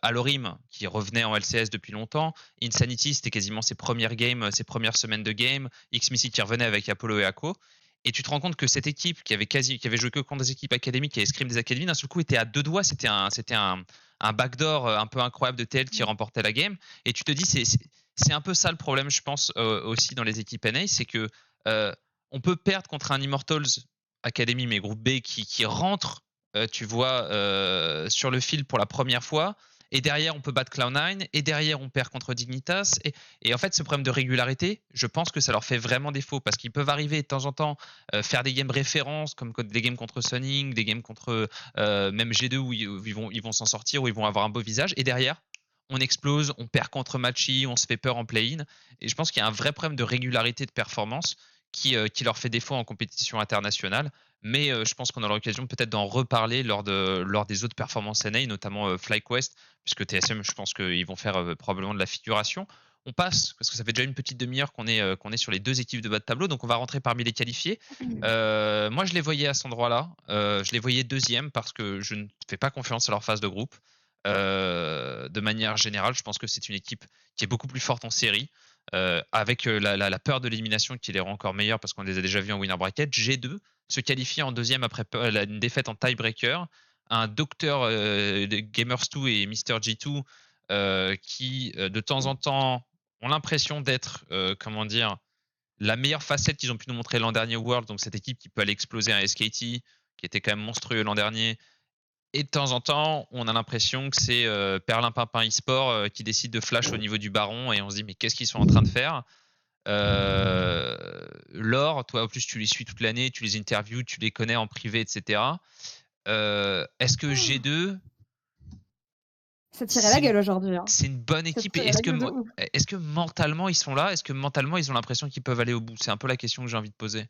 Alorim qui revenait en LCS depuis longtemps. Insanity, c'était quasiment ses premières games, ses premières semaines de game. Xmissy qui revenait avec Apollo et Ako. Et tu te rends compte que cette équipe qui avait joué que contre des équipes académiques, qui avait scrim des académies, d'un seul coup était à deux doigts. C'était un backdoor un peu incroyable de TL qui remportait la game. Et tu te dis, c'est un peu ça le problème, je pense, aussi dans les équipes NA, c'est que on peut perdre contre un Immortals Academy, mais groupe B qui rentre, tu vois, sur le fil pour la première fois. Et derrière, on peut battre Cloud9. Et derrière, on perd contre Dignitas. Et en fait, ce problème de régularité, je pense que ça leur fait vraiment défaut. Parce qu'ils peuvent arriver de temps en temps, faire des games références, comme des games contre Sunning, des games contre même G2 où ils vont s'en sortir, où ils vont avoir un beau visage. Et derrière, on explose, on perd contre Matchy, on se fait peur en play-in. Et je pense qu'il y a un vrai problème de régularité de performance qui leur fait défaut en compétition internationale. Mais je pense qu'on aura l'occasion peut-être d'en reparler lors des autres performances NA, notamment FlyQuest, puisque TSM, je pense qu'ils vont faire probablement de la figuration. On passe, parce que ça fait déjà une petite demi-heure qu'on est sur les deux équipes de bas de tableau, donc on va rentrer parmi les qualifiés. Moi, je les voyais à cet endroit-là. Je les voyais deuxième parce que je ne fais pas confiance à leur phase de groupe. De manière générale, je pense que c'est une équipe qui est beaucoup plus forte en série. Avec la peur de l'élimination qui les rend encore meilleurs parce qu'on les a déjà vus en winner bracket. G2 se qualifie en deuxième après une défaite en tiebreaker. Un docteur Gamers2 et Mr. G2 qui, de temps en temps, ont l'impression d'être, comment dire, la meilleure facette qu'ils ont pu nous montrer l'an dernier au World. Donc cette équipe qui peut aller exploser un SKT, qui était quand même monstrueux l'an dernier. Et de temps en temps, on a l'impression que c'est Perlin Pimpin eSport qui décide de flash au niveau du baron et on se dit mais qu'est-ce qu'ils sont en train de faire. Laure, toi en plus tu les suis toute l'année, tu les interviews, tu les connais en privé, etc. Est-ce que G2 Ça tirait la gueule aujourd'hui. Hein. C'est une bonne équipe. Est-ce que mentalement ils sont là? Est-ce que mentalement ils ont l'impression qu'ils peuvent aller au bout? C'est un peu la question que j'ai envie de poser.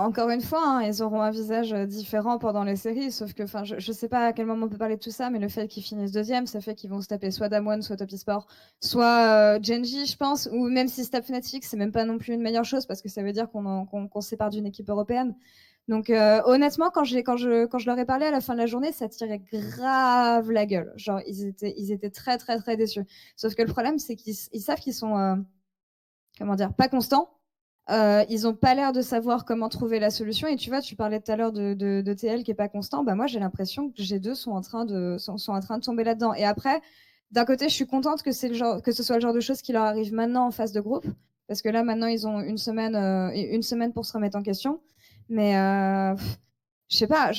Encore une fois, hein, ils auront un visage différent pendant les séries, sauf que je sais pas à quel moment on peut parler de tout ça, mais le fait qu'ils finissent deuxième, ça fait qu'ils vont se taper soit Damwon, soit Top eSport, soit Genji, je pense, ou même si se tape Fnatic, c'est même pas non plus une meilleure chose parce que ça veut dire qu'on se sépare d'une équipe européenne. Donc honnêtement, quand je leur ai parlé à la fin de la journée, ça tirait grave la gueule. Genre ils étaient très très très déçus. Sauf que le problème, c'est qu'ils savent qu'ils sont comment dire, pas constants. Ils ont pas l'air de savoir comment trouver la solution. Et tu vois, tu parlais tout à l'heure de TL qui est pas constant. Bah moi, j'ai l'impression que G2 sont en train de tomber là-dedans. Et après, d'un côté, je suis contente que ce soit le genre de choses qui leur arrive maintenant en phase de groupe, parce que là, maintenant, ils ont une semaine pour se remettre en question. Mais je sais pas.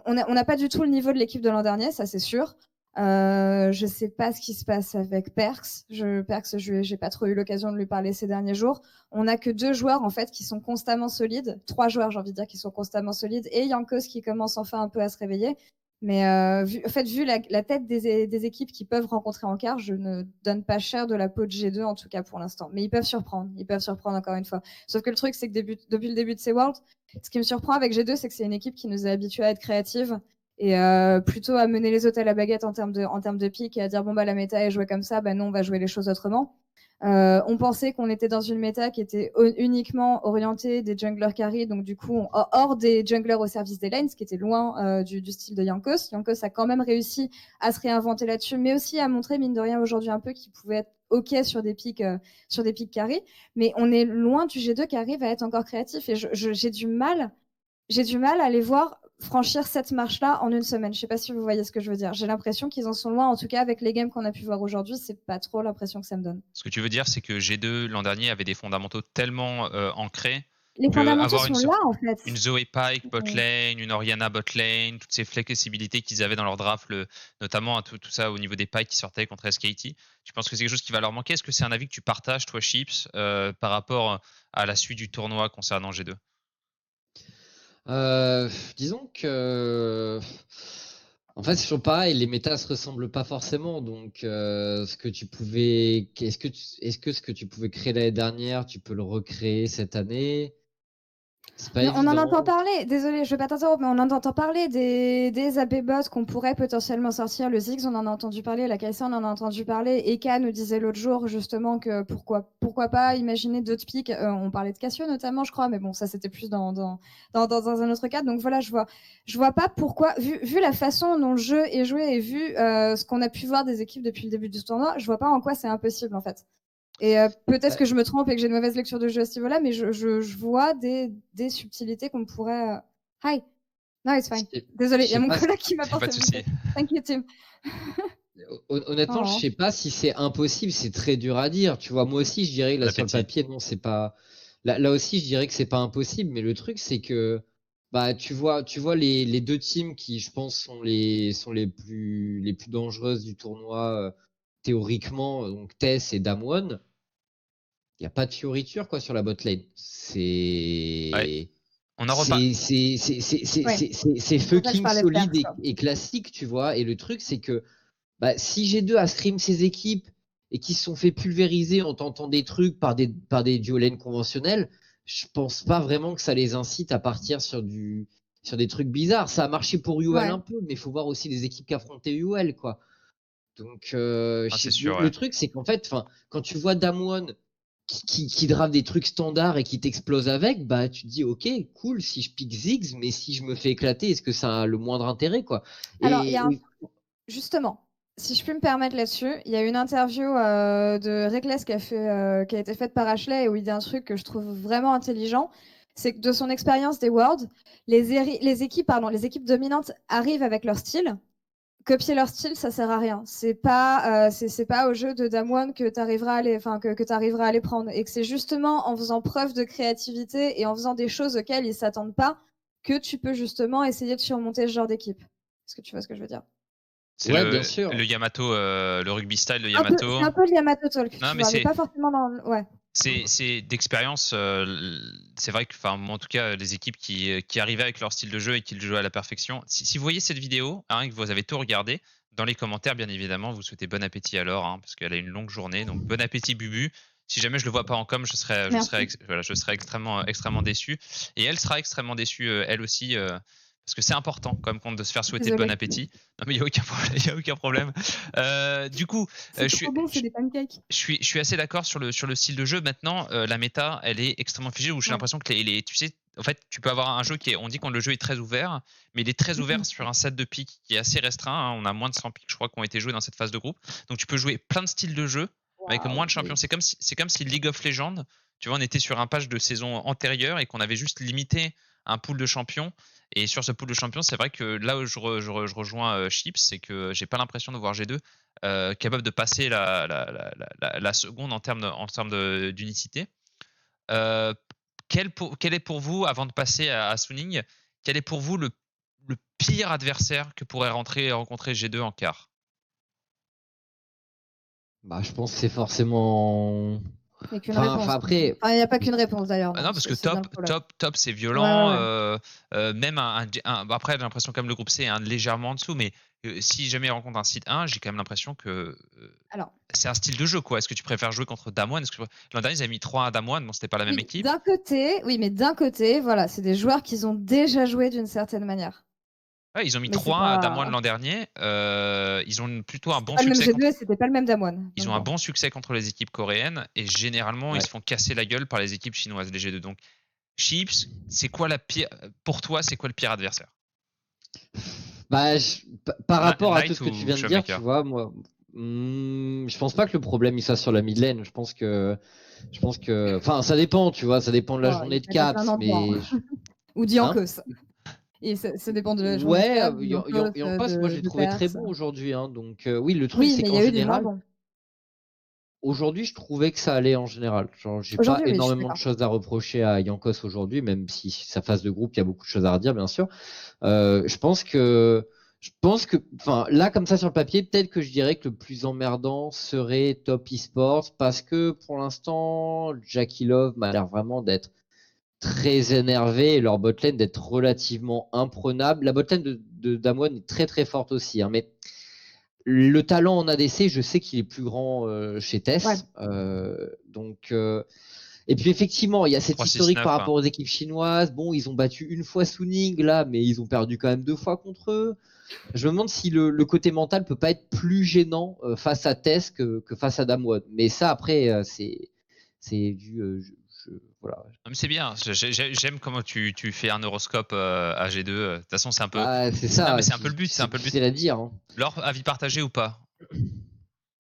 On n'a pas du tout le niveau de l'équipe de l'an dernier, ça c'est sûr. Je sais pas ce qui se passe avec Perks. Perks, j'ai pas trop eu l'occasion de lui parler ces derniers jours. On a que 2 joueurs en fait qui sont constamment solides, 3 joueurs j'ai envie de dire qui sont constamment solides, et Yankos qui commence enfin un peu à se réveiller. Mais vu la tête des équipes qui peuvent rencontrer en quart, je ne donne pas cher de la peau de G2 en tout cas pour l'instant. Mais ils peuvent surprendre encore une fois. Sauf que le truc, c'est que depuis le début de ces Worlds, ce qui me surprend avec G2, c'est que c'est une équipe qui nous est habituée à être créative et plutôt à mener les autres à la baguette en termes de pick et à dire bon bah la méta est jouée comme ça, bah non on va jouer les choses autrement. On pensait qu'on était dans une méta qui était uniquement orientée des junglers carry, donc du coup hors des junglers au service des lanes, ce qui était loin du style de Jankos. Jankos a quand même réussi à se réinventer là-dessus, mais aussi à montrer mine de rien aujourd'hui un peu qu'il pouvait être ok sur des pics carry. Mais on est loin du G2 qui arrive à être encore créatif et j'ai du mal à les voir franchir cette marche-là en une semaine. Je sais pas si vous voyez ce que je veux dire. J'ai l'impression qu'ils en sont loin. En tout cas, avec les games qu'on a pu voir aujourd'hui, c'est pas trop l'impression que ça me donne. Ce que tu veux dire, c'est que G2 l'an dernier avait des fondamentaux tellement ancrés Les que fondamentaux avoir sont là, en fait. une Zoé Pike bot lane, une Orianna bot lane, toutes ces flexibilités qu'ils avaient dans leur draft, notamment tout ça au niveau des Pikes qui sortaient contre SKT. Tu penses que c'est quelque chose qui va leur manquer? Est-ce que c'est un avis que tu partages, toi, Chips, par rapport à la suite du tournoi concernant G2? Disons que en fait c'est toujours pareil, les méta se ressemblent pas forcément, donc ce que tu pouvais, est-ce que ce que tu pouvais créer l'année dernière, tu peux le recréer cette année? C'est pas On en entend évident. parler, désolé, je vais pas t'interrompre, mais on en entend parler des AP bots qu'on pourrait potentiellement sortir. Le Ziggs, on en a entendu parler, la Kai'Sa, on en a entendu parler. Eka nous disait l'autre jour justement que pourquoi pas imaginer d'autres pics. On parlait de Cassio notamment, je crois, mais bon, ça c'était plus dans un autre cadre. Donc voilà, je vois pas pourquoi, vu la façon dont le jeu est joué et vu ce qu'on a pu voir des équipes depuis le début du tournoi, je vois pas en quoi c'est impossible en fait. Et peut-être que je me trompe et que j'ai une mauvaise lecture de jeu à ce niveau-là, mais je vois des subtilités qu'on pourrait. Hi, no, it's fine. Désolé, il y a mon collègue qui m'a Pas de porté. souci. Thank you, Tim. Honnêtement, je sais pas si c'est impossible, c'est très dur à dire. Tu vois, moi aussi, je dirais que là sur le papier, non, c'est pas. Là aussi, je dirais que c'est pas impossible, mais le truc, c'est que bah tu vois les deux teams qui, je pense, sont les plus dangereuses du tournoi théoriquement, donc Tess et Damwon. Il y a pas de fioriture quoi sur la bot lane. Ouais. On en reparle. C'est fucking solide et classique, tu vois. Et le truc, c'est que bah, si G2 a scrim ses équipes et qui se sont fait pulvériser en tentant des trucs par des duo lanes conventionnels, je pense pas vraiment que ça les incite à partir sur des trucs bizarres. Ça a marché pour UL un peu, mais il faut voir aussi les équipes qui affrontaient UL, quoi. Donc, c'est sûr, le truc, c'est qu'en fait, quand tu vois Damwon qui drave des trucs standards et qui t'explose avec, bah tu te dis ok, cool, si je pique Ziggs, mais si je me fais éclater, est-ce que ça a le moindre intérêt, quoi? Alors, justement, si je puis me permettre là-dessus, il y a une interview de Reckless qui a été faite par Ashley où il dit un truc que je trouve vraiment intelligent. C'est que de son expérience des Worlds, les équipes dominantes arrivent avec leur style. Copier leur style, ça sert à rien. C'est pas au jeu de Damwon que tu arriveras à les prendre, et que c'est justement en faisant preuve de créativité et en faisant des choses auxquelles ils s'attendent pas que tu peux justement essayer de surmonter ce genre d'équipe. Est-ce que tu vois ce que je veux dire? C'est bien sûr. Le Yamato, le rugby style de Yamato. C'est un peu le Yamato Talk. Non, mais c'est pas forcément dans. Ouais. C'est d'expérience. C'est vrai que, en tout cas, les équipes qui arrivaient avec leur style de jeu et qui le jouaient à la perfection. Si vous voyez cette vidéo, et que vous avez tout regardé, dans les commentaires, bien évidemment, vous souhaitez bon appétit alors, parce qu'elle a une longue journée. Donc, bon appétit, Bubu. Si jamais je le vois pas en com, je serai extrêmement déçu. Et elle sera extrêmement déçue, elle aussi. Parce que c'est important, comme compte, de se faire souhaiter bon appétit. Non, mais il n'y a aucun problème. Du coup, c'est trop bon, c'est des pancakes. Je suis assez d'accord sur le style de jeu. Maintenant, la méta, elle est extrêmement figée, où j'ai l'impression que tu sais, en fait, tu peux avoir un jeu on dit que le jeu est très ouvert, mais il est très ouvert sur un set de pics qui est assez restreint. On a moins de 100 pics, je crois, qui ont été joués dans cette phase de groupe. Donc, tu peux jouer plein de styles de jeu avec moins de champions. C'est comme si League of Legends, tu vois, on était sur un patch de saison antérieure et qu'on avait juste limité un pool de champions. Et sur ce pool de champions, c'est vrai que là où je rejoins Chips, c'est que j'ai pas l'impression de voir G2 capable de passer la seconde en termes d'unicité. Quel est pour vous, avant de passer à Suning, quel est pour vous le pire adversaire que pourrait rencontrer G2 en quart? Bah, je pense que c'est forcément Il n'y a qu'une réponse. Après, il n'y a pas qu'une réponse d'ailleurs. Non, parce que c'est bien le problème. top, c'est violent. Ouais. Même après, j'ai l'impression quand même le groupe C est légèrement en dessous, mais si jamais il rencontre un seed 1, j'ai quand même l'impression que Alors, c'est un style de jeu, quoi. Est-ce que tu préfères jouer contre Damwon? L'an dernier, ils avaient mis 3 à Damwon, bon, c'était pas la même équipe. mais d'un côté, voilà, c'est des joueurs qui ont déjà joué d'une certaine manière. Ouais, ils ont mis Mais 3 pas... à Damwon l'an dernier. Ils ont plutôt un bon C'était pas le succès. même G2, c'était pas le même Damwon. Ils ont un bon succès contre les équipes coréennes et généralement, ils se font casser la gueule par les équipes chinoises, les G2. Donc, Chips, c'est quoi la pire pour toi? C'est quoi le pire adversaire? Bah, par rapport à tout ce que Knight tu ou viens de dire, Showmaker? tu vois, moi, je pense pas que le problème il soit sur la mid lane. Je pense que, enfin, ça dépend, tu vois, ça dépend de la Oh, journée il de peut être à plein Caps, d'endroits, mais Ou hein d'Yankos. Et ça dépend de la journée de ouais, Caps, d'Yankos, Yankos, moi j'ai de trouvé très Perse. bon aujourd'hui, hein, donc oui, le truc Oui, c'est mais il qu'en y a eu des moins général, bons. aujourd'hui, je trouvais que ça allait en général. Genre, j'ai pas Aujourd'hui, oui, je suis énormément de d'accord. choses à reprocher à Yankos aujourd'hui, même si sa phase de groupe, il y a beaucoup de choses à redire, bien sûr. Je pense que, enfin, là, comme ça sur le papier, peut-être que je dirais que le plus emmerdant serait Top Esports parce que pour l'instant, Jackie Love m'a l'air vraiment d'être très énervé et leur botlane d'être relativement imprenable. La botlane de Damwon est très très forte aussi, hein, mais le talent en ADC, je sais qu'il est plus grand chez Ouais. Tess. Et puis effectivement, il y a cette historique 3-6-9, par hein. rapport aux équipes chinoises. Bon, ils ont battu une fois Suning là, mais ils ont perdu quand même 2 fois contre eux. Je me demande si le côté mental peut pas être plus gênant face à Tess que face à Damwon. Mais ça, après, c'est du. Voilà. Non, mais c'est bien. J'aime comment tu fais un horoscope à G2. De toute façon, c'est un peu. Bah, c'est Non, mais ça. c'est un peu le but. Puis C'est un c'est peu le but. difficile à dire. Hein. Leur avis partagé ou pas?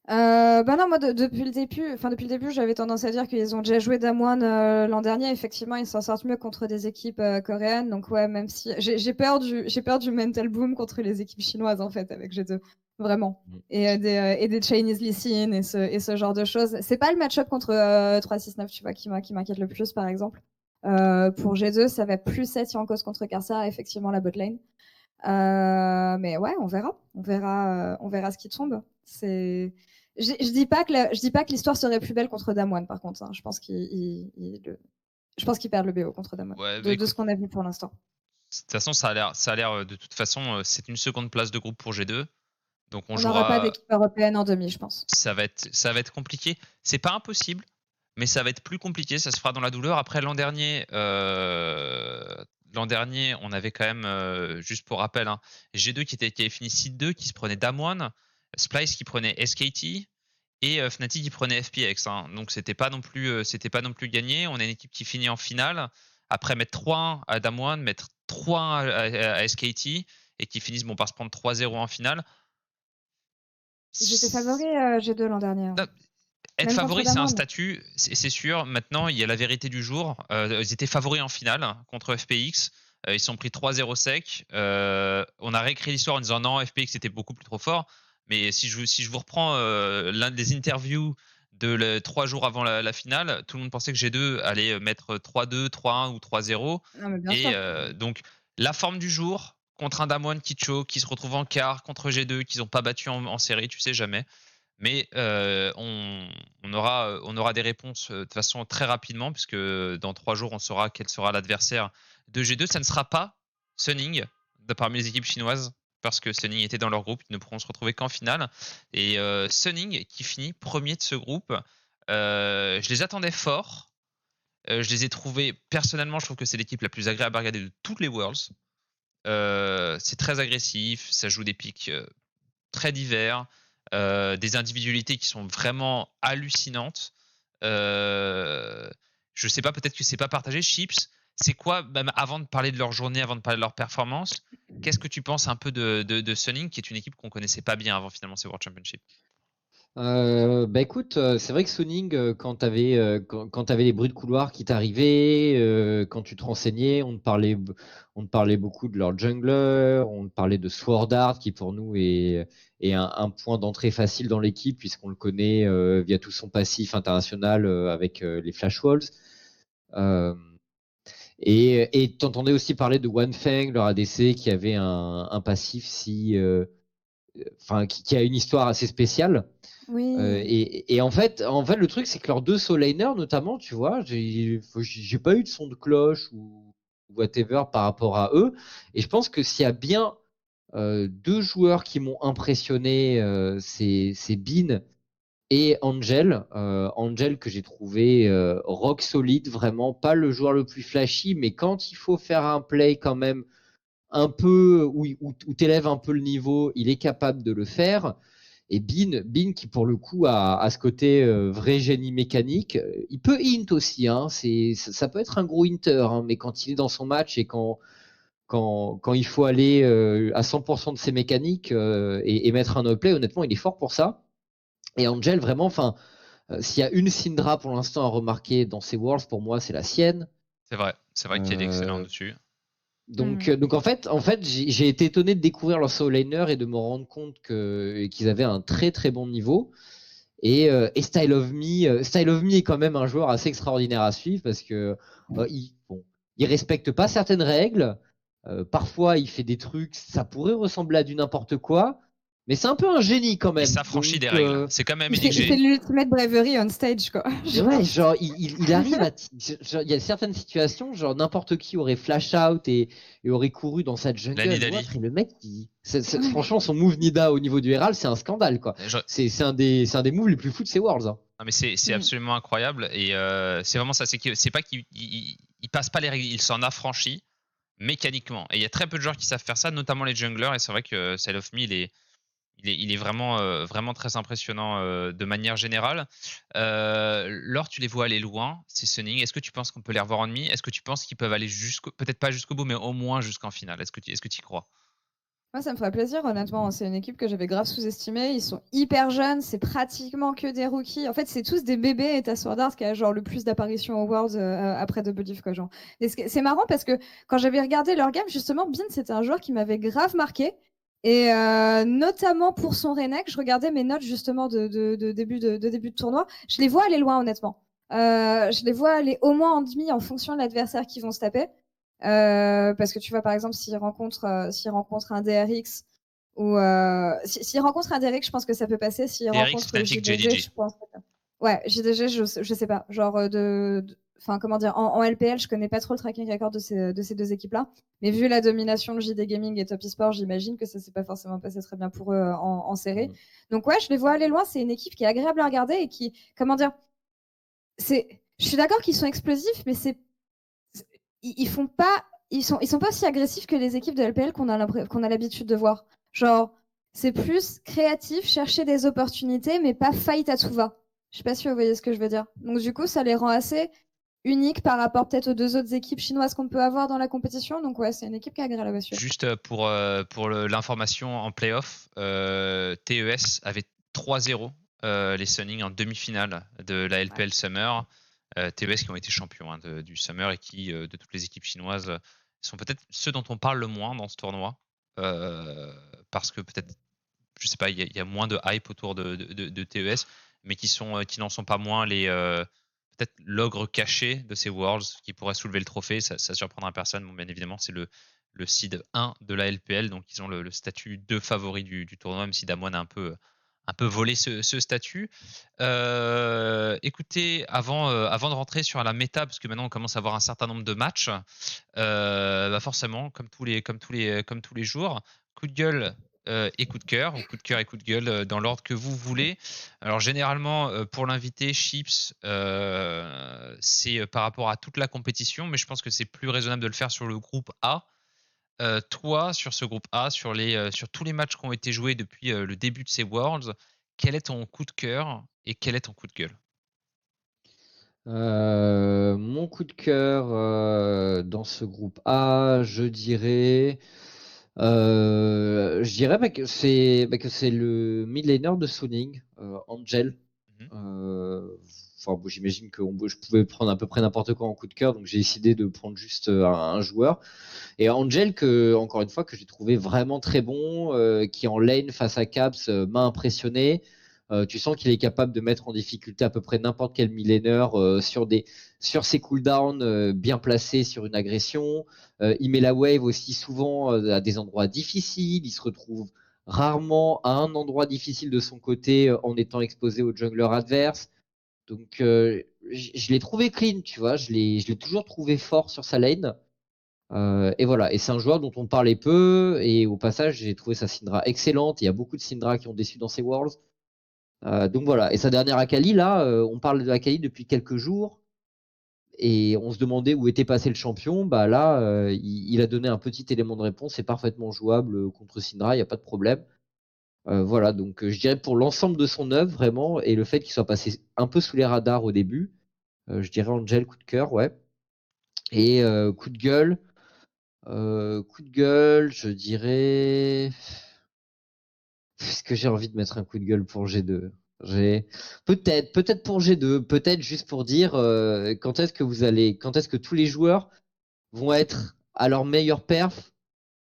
Bah non, moi depuis le début, j'avais tendance à dire qu'ils ont déjà joué Damwon l'an dernier. Effectivement, ils s'en sortent mieux contre des équipes coréennes. Donc ouais, même si j'ai peur du mental boom contre les équipes chinoises en fait avec G2, vraiment. Et des Chinese Lee Sin et ce genre de choses. C'est pas le match-up contre 3-6-9, tu vois, qui m'inquiète le plus par exemple. Pour G2, ça va plus être Yankos contre Karsa, effectivement la botlane. Mais ouais, on verra ce qui tombe. Je dis pas que l'histoire serait plus belle contre Damwon, par contre. Hein. Je pense qu'ils perdent le BO contre Damwon, Ouais, de ce qu'on a vu pour l'instant. De toute façon, ça a l'air de toute façon, c'est une seconde place de groupe pour G2. Donc On n'aura pas d'équipe européenne en demi, je pense. Ça va être compliqué. C'est pas impossible, mais ça va être plus compliqué. Ça se fera dans la douleur. Après l'an dernier, on avait quand même, juste pour rappel, hein, G2 qui avait fini seed 2, qui se prenait Damwon, Splice qui prenait SKT et Fnatic qui prenait FPX. Hein. Donc c'était pas non plus gagné. On a une équipe qui finit en finale. Après mettre 3-1 à Damwon, mettre 3-1 à SKT et qui finissent par se prendre 3-0 en finale. Ils étaient favoris G2 l'an dernier. Non, être Même favori, contre c'est un Damwon. statut, c'est sûr. Maintenant, il y a la vérité du jour. Ils étaient favoris en finale contre FPX. Ils sont pris 3-0 sec. On a réécrit l'histoire en disant non, FPX était beaucoup plus trop fort. Mais si je vous reprends l'un des interviews de 3 jours avant la finale, tout le monde pensait que G2 allait mettre 3-2, 3-1 ou 3-0. Non, mais bien Et sûr. donc, la forme du jour contre un Damwon qui choke, qui se retrouve en quart, contre G2 qu'ils n'ont pas battu en série, tu sais jamais. Mais on aura des réponses de façon très rapidement, puisque dans 3 jours, on saura quel sera l'adversaire de G2. Ça ne sera pas Suning parmi les équipes chinoises, parce que Suning était dans leur groupe. Ils ne pourront se retrouver qu'en finale. Et Suning, qui finit premier de ce groupe, je les attendais fort. Je les ai trouvés, personnellement, je trouve que c'est l'équipe la plus agréable à regarder de toutes les Worlds. C'est très agressif, ça joue des pics très divers. Des individualités qui sont vraiment hallucinantes. Je sais pas, peut-être que c'est pas partagé. Chips, c'est quoi, même avant de parler de leur journée, avant de parler de leur performance, qu'est-ce que tu penses un peu de Suning, qui est une équipe qu'on connaissait pas bien avant finalement ces World Championship? Bah écoute, c'est vrai que Suning, quand t'avais les bruits de couloir qui t'arrivaient, quand tu te renseignais, on te parlait beaucoup de leur jungler, on te parlait de Sword Art qui pour nous est un point d'entrée facile dans l'équipe puisqu'on le connaît via tout son passif international avec les Flash Walls. Et t'entendais aussi parler de One Feng, leur ADC, qui avait un passif qui a une histoire assez spéciale. Oui. Et en fait, le truc, c'est que leurs 2 soul laners, notamment, tu vois, j'ai pas eu de son de cloche ou whatever par rapport à eux. Et je pense que s'il y a bien 2 joueurs qui m'ont impressionné, c'est Bean et Angel. Angel que j'ai trouvé rock solide, vraiment pas le joueur le plus flashy, mais quand il faut faire un play quand même un peu où t'élèves un peu le niveau, il est capable de le faire. Et Bean qui pour le coup a ce côté vrai génie mécanique. Il peut int aussi, hein. Ça peut être un gros hinter, hein, mais quand il est dans son match et quand il faut aller à 100% de ses mécaniques et mettre un no-play, honnêtement, il est fort pour ça. Et Angel, vraiment, enfin, s'il y a une Syndra pour l'instant à remarquer dans ces Worlds, pour moi, c'est la sienne. C'est vrai qu'il est excellent Euh, dessus. donc en fait, j'ai été étonné de découvrir leur solo laner et de me rendre compte qu'ils avaient un très très bon niveau. Et Style of Me est quand même un joueur assez extraordinaire à suivre parce que il respecte pas certaines règles. Parfois, il fait des trucs, ça pourrait ressembler à du n'importe quoi, mais c'est un peu un génie quand Il même. s'affranchit Donc, des règles. C'est comme Il fait MLG. l'ultimate bravery on stage, quoi. mais ouais, genre, il arrive à. Genre, il y a certaines situations, genre, n'importe qui aurait flash out et aurait couru dans sa La jungle ou Nidalee. autre. Et le mec, franchement, son move Nida au niveau du Herald, c'est un scandale, quoi. C'est un des moves les plus fous de ces Worlds, hein. Non, mais c'est absolument incroyable. Et c'est vraiment ça. C'est pas qu'il passe pas les règles, il s'en affranchit mécaniquement. Et il y a très peu de joueurs qui savent faire ça, notamment les junglers. Et c'est vrai que Style of Me, il est vraiment, vraiment très impressionnant de manière générale. Laure, tu les vois aller loin, ces Sunning. Est-ce que tu penses qu'on peut les revoir en demi? Est-ce que tu penses qu'ils peuvent aller peut-être pas jusqu'au bout, mais au moins jusqu'en finale? Est-ce que tu y crois? Moi, ça me ferait plaisir, honnêtement. C'est une équipe que j'avais grave sous-estimée. Ils sont hyper jeunes, c'est pratiquement que des rookies. En fait, c'est tous des bébés et t'as Sword Art qui a genre le plus d'apparitions aux Worlds après Double Div, quoi, genre. C'est marrant parce que quand j'avais regardé leur game, justement, Bin, c'était un joueur qui m'avait grave marqué. Et notamment pour son Renek, je regardais mes notes justement de début de tournoi. Je les vois aller loin, honnêtement. Je les vois aller au moins en demi en fonction de l'adversaire qu'ils vont se taper. Parce que tu vois, par exemple, s'il rencontre un DRX ou s'il rencontre un DRX, je pense que ça peut passer. S'il DRX rencontre Fnatic JDG, JDG. je pense que ouais, JDG, je sais pas. Genre enfin comment dire, en LPL, je connais pas trop le tracking record de ces 2 équipes-là. Mais vu la domination de JD Gaming et Top Esport, j'imagine que ça s'est pas forcément passé très bien pour eux en série. Donc ouais, je les vois aller loin. C'est une équipe qui est agréable à regarder et qui, comment dire, je suis d'accord qu'ils sont explosifs, mais ils font pas, ils sont pas aussi agressifs que les équipes de LPL qu'on a l'habitude de voir. Genre, c'est plus créatif, chercher des opportunités, mais pas fight à tout va. Je sais pas si vous voyez ce que je veux dire. Donc du coup, ça les rend assez uniques par rapport peut-être aux 2 autres équipes chinoises qu'on peut avoir dans la compétition. Donc ouais, c'est une équipe qui est agréable à suivre. Juste pour l'information en playoff, TES avait 3-0 les Sunning en demi-finale de la LPL Summer. TES qui ont été champions du Summer et qui, de toutes les équipes chinoises, sont peut-être ceux dont on parle le moins dans ce tournoi. Parce que peut-être, je sais pas, il y a moins de hype autour de TES, mais qui n'en sont pas moins les peut-être l'ogre caché de ces Worlds qui pourrait soulever le trophée. Ça surprendra personne. Bon, bien évidemment, c'est le seed 1 de la LPL, donc ils ont le statut de favori du tournoi, même si Damwon a un peu volé ce statut. Écoutez, avant de rentrer sur la méta, parce que maintenant on commence à avoir un certain nombre de matchs, forcément, comme tous les jours, coup de gueule et coup de cœur, ou coup de cœur et coup de gueule dans l'ordre que vous voulez. Alors généralement, pour l'invité Chips, c'est par rapport à toute la compétition, mais je pense que c'est plus raisonnable de le faire sur le groupe A. Toi, sur ce groupe A, sur tous les matchs qui ont été joués depuis le début de ces Worlds, quel est ton coup de cœur et quel est ton coup de gueule? Mon coup de cœur dans ce groupe A, je dirais que c'est le mid laner de Suning, Angel. Bon, j'imagine que je pouvais prendre à peu près n'importe quoi en coup de cœur, donc j'ai décidé de prendre juste un joueur. Et Angel, encore une fois, que j'ai trouvé vraiment très bon, qui en lane face à Caps m'a impressionné. Tu sens qu'il est capable de mettre en difficulté à peu près n'importe quel millénaire sur ses cooldowns bien placés sur une agression. Il met la wave aussi souvent à des endroits difficiles. Il se retrouve rarement à un endroit difficile de son côté en étant exposé au jungler adverse. Donc je l'ai trouvé clean, tu vois, je l'ai toujours trouvé fort sur sa lane. Et voilà, et c'est un joueur dont on parlait peu, et au passage, j'ai trouvé sa Syndra excellente. Il y a beaucoup de Syndra qui ont déçu dans ces Worlds. Donc voilà, et sa dernière Akali, là, on parle de Akali depuis quelques jours, et on se demandait où était passé le champion. Bah là, il a donné un petit élément de réponse, c'est parfaitement jouable contre Syndra, il n'y a pas de problème. Voilà, donc je dirais pour l'ensemble de son œuvre, vraiment, et le fait qu'il soit passé un peu sous les radars au début, je dirais Angel, coup de cœur, ouais. Et coup de gueule. Coup de gueule, je dirais. Est-ce que j'ai envie de mettre un coup de gueule pour G2? Peut-être pour G2, peut-être juste pour dire quand est-ce que tous les joueurs vont être à leur meilleure perf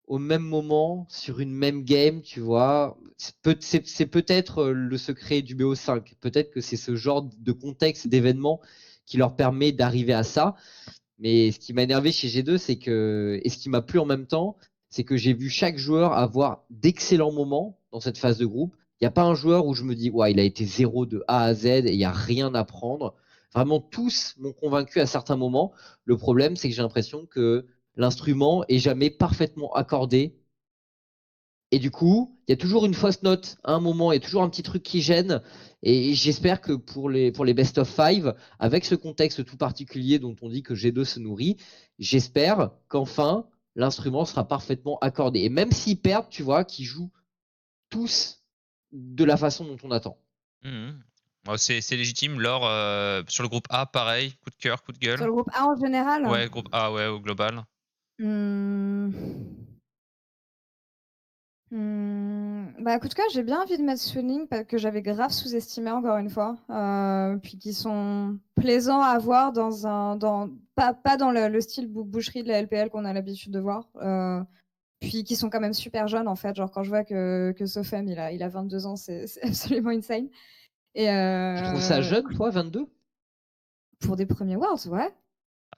au même moment sur une même game, tu vois. C'est peut-être le secret du BO5. Peut-être que c'est ce genre de contexte d'événement qui leur permet d'arriver à ça. Mais ce qui m'a énervé chez G2, et ce qui m'a plu en même temps, c'est que j'ai vu chaque joueur avoir d'excellents moments dans cette phase de groupe. Il n'y a pas un joueur où je me dis, ouais, il a été zéro de A à Z et il n'y a rien à prendre. Vraiment, tous m'ont convaincu à certains moments. Le problème, c'est que j'ai l'impression que l'instrument est jamais parfaitement accordé. Et du coup, il y a toujours une fausse note à un moment, il y a toujours un petit truc qui gêne. Et j'espère que pour les best of five, avec ce contexte tout particulier dont on dit que G2 se nourrit, j'espère qu'enfin l'instrument sera parfaitement accordé. Et même s'ils perdent, tu vois, qu'ils jouent tous de la façon dont on attend. C'est légitime. Laure, sur le groupe A, pareil, coup de cœur, coup de gueule. Sur le groupe A en général? Ouais, groupe A, ouais, au global. Bah, coup de cœur, j'ai bien envie de mettre Suning parce que j'avais grave sous-estimé encore une fois. Puis qui sont plaisants à voir pas dans le style boucherie de la LPL qu'on a l'habitude de voir. Puis qui sont quand même super jeunes en fait. Genre quand je vois que Sofem il a 22 ans, c'est absolument insane. Et Tu trouves ça jeune, toi, 22? pour des premiers Worlds, ouais.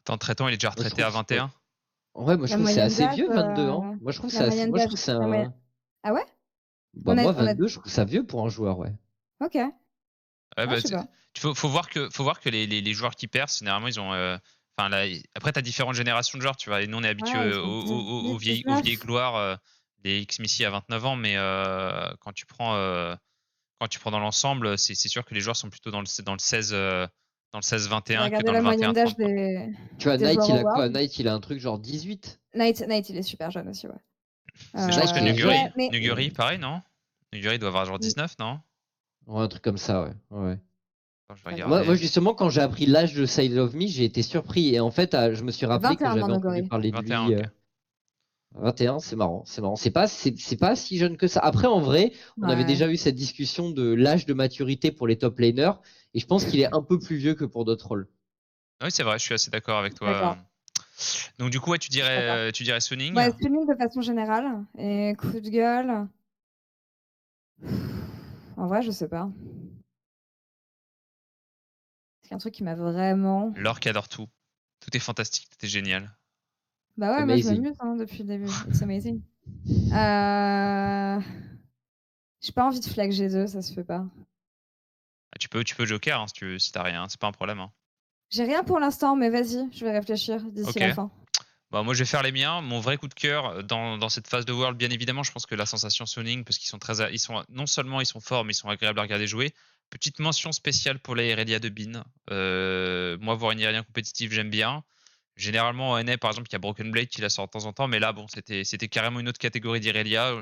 Attends, Traiton, il est déjà retraité à 21. Ouais, moi je trouve que c'est assez vieux, 22 ans. Moi je trouve que la moyenne d'âge. c'est un. Ah ouais? Bah, moi, 22, je trouve ça vieux pour un joueur, ouais. Ok. Ouais, je sais pas. faut voir que les joueurs qui percent, généralement, ils ont. Après, tu as différentes générations de joueurs, tu vois. Et nous, on est habitués aux vieilles gloires des X-Missy à 29 ans, mais quand tu prends dans l'ensemble, c'est sûr que les joueurs sont plutôt dans le 16. Dans le 16-21 que dans le 21-30. La moyenne d'âge des. Tu vois, Knight, il a quoi? Knight, il a un truc genre 18? Knight, il est super jeune aussi, ouais. Je pense que Nuguri, pareil, non? Nuguri doit avoir genre 19, non? Ouais, un truc comme ça, ouais. Attends, moi, justement, quand j'ai appris l'âge de Side of Me, j'ai été surpris. Et en fait, je me suis rappelé que j'avais entendu parler de 21, lui. okay. 21, c'est marrant. C'est pas si jeune que ça. Après, en vrai, on avait déjà eu cette discussion de l'âge de maturité pour les top laners. Et je pense qu'il est un peu plus vieux que pour d'autres rôles. Oui, c'est vrai, je suis assez d'accord avec toi. Donc, du coup, ouais, tu dirais Suning? Ouais, Suning de façon générale. Et coup de gueule. En vrai, je sais pas. C'est un truc qui m'a vraiment. Laure qui adore tout. Tout est fantastique, tout est génial. Bah ouais, moi je m'amuse depuis le début. It's amazing. J'ai pas envie de flag G2, ça se fait pas. Tu peux joker hein, si t'as rien, c'est pas un problème. Hein. J'ai rien pour l'instant, mais vas-y, je vais réfléchir d'ici la fin. Bah, moi je vais faire les miens. Mon vrai coup de cœur dans cette phase de World, bien évidemment, je pense que la sensation Suning, parce qu'ils sont non seulement ils sont forts, mais ils sont agréables à regarder jouer. Petite mention spéciale pour la Irelia de Bin. Moi, voir une Irelia compétitive, j'aime bien. Généralement, en NA, par exemple, il y a Broken Blade qui la sort de temps en temps, mais là, bon, c'était carrément une autre catégorie d'Irelia.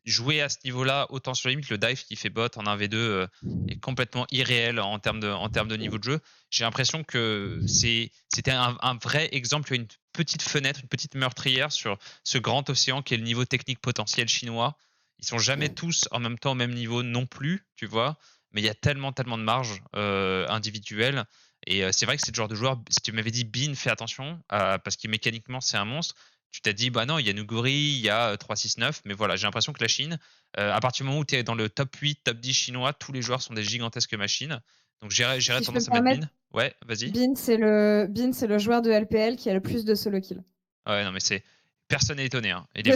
Jouer à ce niveau-là, autant sur la limite, le dive qui fait bot en 1v2 est complètement irréel en termes de niveau de jeu. J'ai l'impression que c'était un vrai exemple, une petite fenêtre, une petite meurtrière sur ce grand océan qui est le niveau technique potentiel chinois. Ils sont jamais tous en même temps au même niveau non plus, tu vois, mais il y a tellement de marge individuelle. Et c'est vrai que c'est le genre de joueur, si tu m'avais dit Bin, fais attention, parce que mécaniquement c'est un monstre, tu t'as dit, bah non, il y a Nuguri, il y a 369, mais voilà, j'ai l'impression que la Chine, à partir du moment où tu es dans le top 8, top 10 chinois, tous les joueurs sont des gigantesques machines. Donc j'irais tendance à mettre Bin. Ouais, vas-y. Bin, c'est le joueur de LPL qui a le plus de solo kill. Ouais, non, mais personne n'est étonné. Hein. Il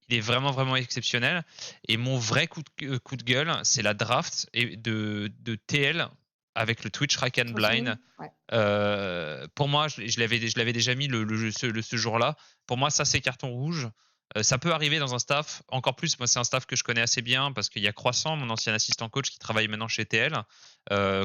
il est vraiment, vraiment exceptionnel. Et mon vrai coup de gueule, c'est la draft de TL avec le Twitch Rack and Blind. Ouais. Pour moi, je l'avais déjà mis ce jour-là. Pour moi, ça, c'est carton rouge. Ça peut arriver dans un staff. Encore plus, moi, c'est un staff que je connais assez bien parce qu'il y a Croissant, mon ancien assistant coach, qui travaille maintenant chez TL.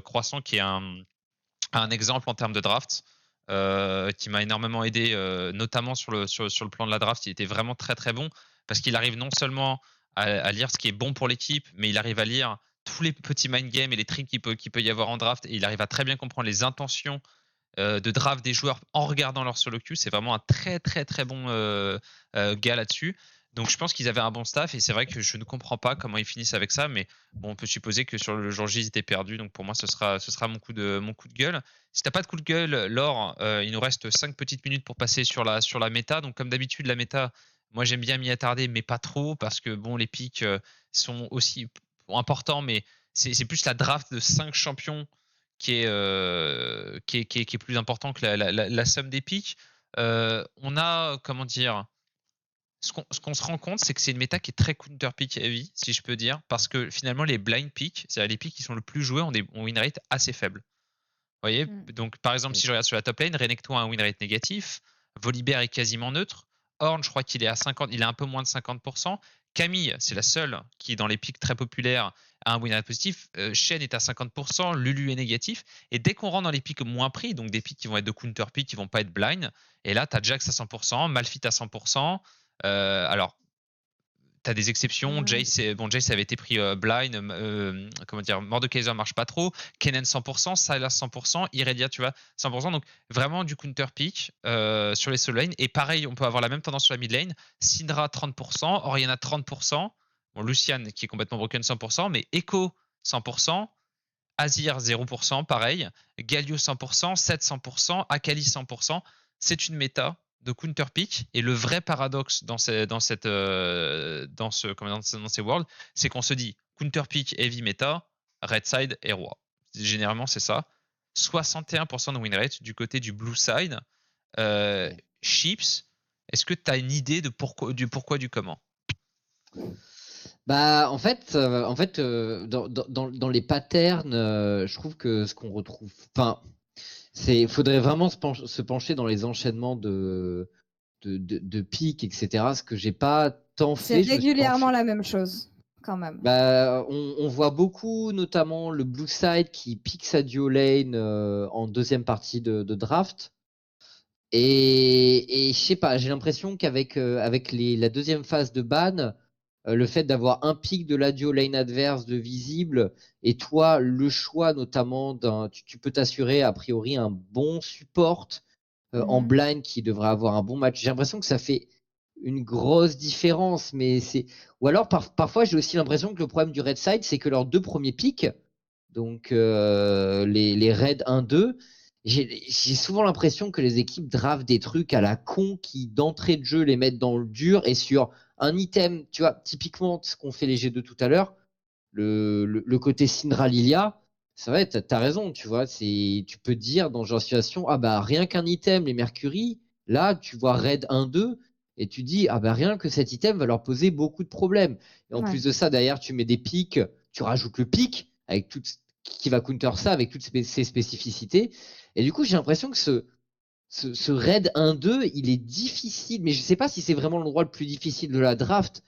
Croissant, qui est un exemple en termes de draft, qui m'a énormément aidé, notamment sur le plan de la draft. Il était vraiment très, très bon parce qu'il arrive non seulement à lire ce qui est bon pour l'équipe, mais il arrive à lire tous les petits mind games et les tricks qu'il peut y avoir en draft. Et il arrive à très bien comprendre les intentions de draft des joueurs en regardant leur solo queue. C'est vraiment un très très très bon gars là-dessus. Donc je pense qu'ils avaient un bon staff et c'est vrai que je ne comprends pas comment ils finissent avec ça, mais bon, on peut supposer que sur le jour J ils étaient perdus. Donc pour moi ce sera mon coup de gueule. Si t'as pas de coup de gueule, Laure, il nous reste 5 petites minutes pour passer sur la méta. Donc comme d'habitude la méta, moi j'aime bien m'y attarder, mais pas trop parce que bon, les pics sont aussi importants, mais c'est plus la draft de 5 champions qui est plus important que la somme des pics. On a, comment dire, ce qu'on se rend compte, c'est que c'est une méta qui est très counter pick heavy, si je peux dire, parce que finalement les blind picks, c'est-à-dire les picks qui sont le plus joués, ont win rate assez faible. Vous voyez, donc par exemple, si je regarde sur la top lane, Renekton a un win rate négatif, Volibear est quasiment neutre, Ornn, je crois qu'il est à 50, il est un peu moins de 50%. Camille, c'est la seule qui, dans les pics très populaires, a un win rate positif. Shen est à 50%, Lulu est négatif. Et dès qu'on rentre dans les pics moins pris, donc des pics qui vont être de counter pick, qui vont pas être blind, et là, tu as Jax à 100%, Malphite à 100%. Alors, tu as des exceptions. Jace avait été pris blind. Comment dire, Mordekaiser marche pas trop. Kennen 100%, Sylas 100%, Irelia, tu vois, 100%. Donc vraiment du counter pick sur les solo lane. Et pareil, on peut avoir la même tendance sur la mid lane. Syndra 30%, Orianna 30%. Bon, Lucian qui est complètement broken 100%, mais Echo 100%. Azir 0%, pareil. Galio 100%, 700%, Akali 100%. C'est une méta de counter pick. Et le vrai paradoxe dans ces worlds, c'est qu'on se dit counter pick heavy méta, red side et roi. Généralement, c'est ça. 61% de win rate du côté du blue side. Chips, est-ce que tu as une idée du pourquoi du comment? Bah, en fait, dans les patterns, je trouve que ce qu'on retrouve, enfin, faudrait vraiment se pencher dans les enchaînements de pics, etc. Ce que j'ai pas tant fait. C'est régulièrement la même chose, quand même. Bah, on voit beaucoup, notamment le blue side qui pique sa duo lane en deuxième partie de draft. Et je sais pas, j'ai l'impression qu'avec la deuxième phase de ban, le fait d'avoir un pic de l'adio lane adverse de visible et toi le choix notamment tu peux t'assurer a priori un bon support en blind qui devrait avoir un bon match. J'ai l'impression que ça fait une grosse différence, mais ou alors parfois j'ai aussi l'impression que le problème du red side c'est que leurs deux premiers pics, donc les red 1-2, j'ai souvent l'impression que les équipes draftent des trucs à la con qui d'entrée de jeu les mettent dans le dur et sur un item, tu vois, typiquement ce qu'on fait les G2 tout à l'heure, le côté Syndra Lilia, c'est vrai, t'as raison, tu vois, tu peux dire dans genre de situation, ah bah rien qu'un item, les Mercury, là tu vois Red 1-2, et tu dis, ah bah rien que cet item va leur poser beaucoup de problèmes. Et en plus de ça, derrière, tu mets des pics, tu rajoutes le pic, avec qui va counter ça avec toutes ses spécificités. Et du coup, j'ai l'impression que ce raid 1-2, il est difficile, mais je sais pas si c'est vraiment l'endroit le plus difficile de la draft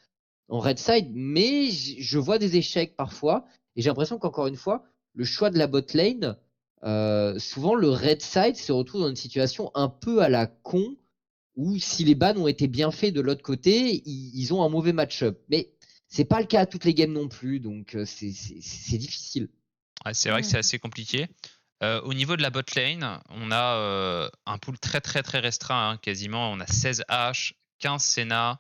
en red side, mais je vois des échecs parfois, et j'ai l'impression qu'encore une fois, le choix de la bot lane, souvent le red side se retrouve dans une situation un peu à la con, où si les bans ont été bien faits de l'autre côté, ils ont un mauvais match-up. Mais c'est pas le cas à toutes les games non plus, donc c'est difficile. Ouais, c'est vrai que c'est assez compliqué. Au niveau de la bot lane, on a un pool très très très restreint, hein, quasiment. On a 16 H, 15 Senna,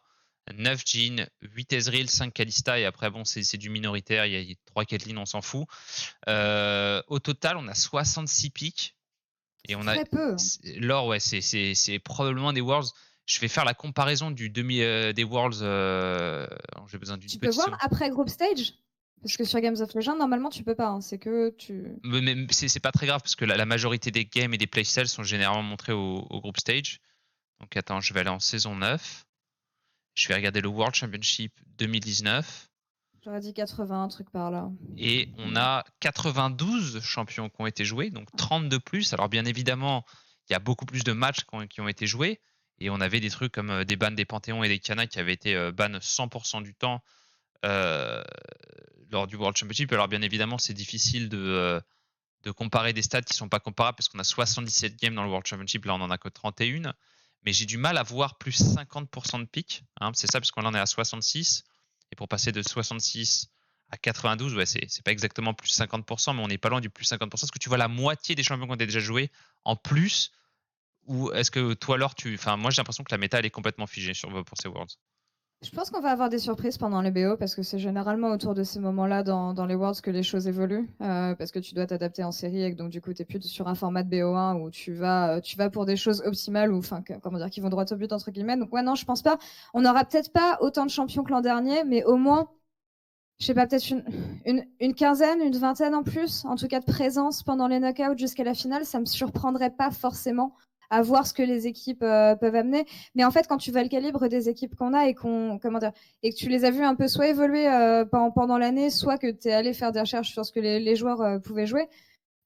9 Jhin, 8 Ezreal, 5 Kalista, et après, bon, c'est du minoritaire. Il y a 3 Caitlyn, on s'en fout. Au total, on a 66 pics. Et on a très peu. L'or, ouais, c'est probablement des Worlds. Je vais faire la comparaison des Worlds. J'ai besoin d'une petite. Tu peux voir après Group Stage? Parce que sur Games of Legends, normalement, tu peux pas. Hein. C'est que tu. Mais c'est pas très grave parce que la majorité des games et des playstyle sont généralement montrés au Group Stage. Donc attends, je vais aller en saison 9. Je vais regarder le World Championship 2019. J'aurais dit 80, un truc par là. Et on a 92 champions qui ont été joués, donc 30 de plus. Alors bien évidemment, il y a beaucoup plus de matchs qui ont été joués. Et on avait des trucs comme des bans des Panthéons et des Canas qui avaient été bans 100% du temps lors du World Championship. Alors bien évidemment, c'est difficile de comparer des stats qui ne sont pas comparables parce qu'on a 77 games dans le World Championship, là on en a que 31. Mais j'ai du mal à voir plus 50% de pic. Hein, c'est ça, parce qu'on en est à 66. Et pour passer de 66 à 92, ouais, c'est pas exactement plus 50%, mais on n'est pas loin du plus 50%. Est-ce que tu vois la moitié des champions qui ont déjà joué en plus? Ou est-ce que toi, alors, Enfin, moi, j'ai l'impression que la méta, elle est complètement figée pour ces Worlds. Je pense qu'on va avoir des surprises pendant les BO parce que c'est généralement autour de ces moments-là dans les Worlds que les choses évoluent. Parce que tu dois t'adapter en série et que donc du coup, tu n'es plus sur un format de BO1 où tu vas pour des choses optimales ou comment dire, qui vont droit au but, entre guillemets. Donc, ouais, non, je pense pas. On n'aura peut-être pas autant de champions que l'an dernier, mais au moins, je sais pas, peut-être une quinzaine, une vingtaine en plus, en tout cas de présence pendant les knockouts jusqu'à la finale. Ça me surprendrait pas forcément à voir ce que les équipes peuvent amener. Mais en fait, quand tu vois le calibre des équipes qu'on a et et que tu les as vues un peu soit évoluer pendant l'année, soit que tu es allé faire des recherches sur ce que les joueurs pouvaient jouer,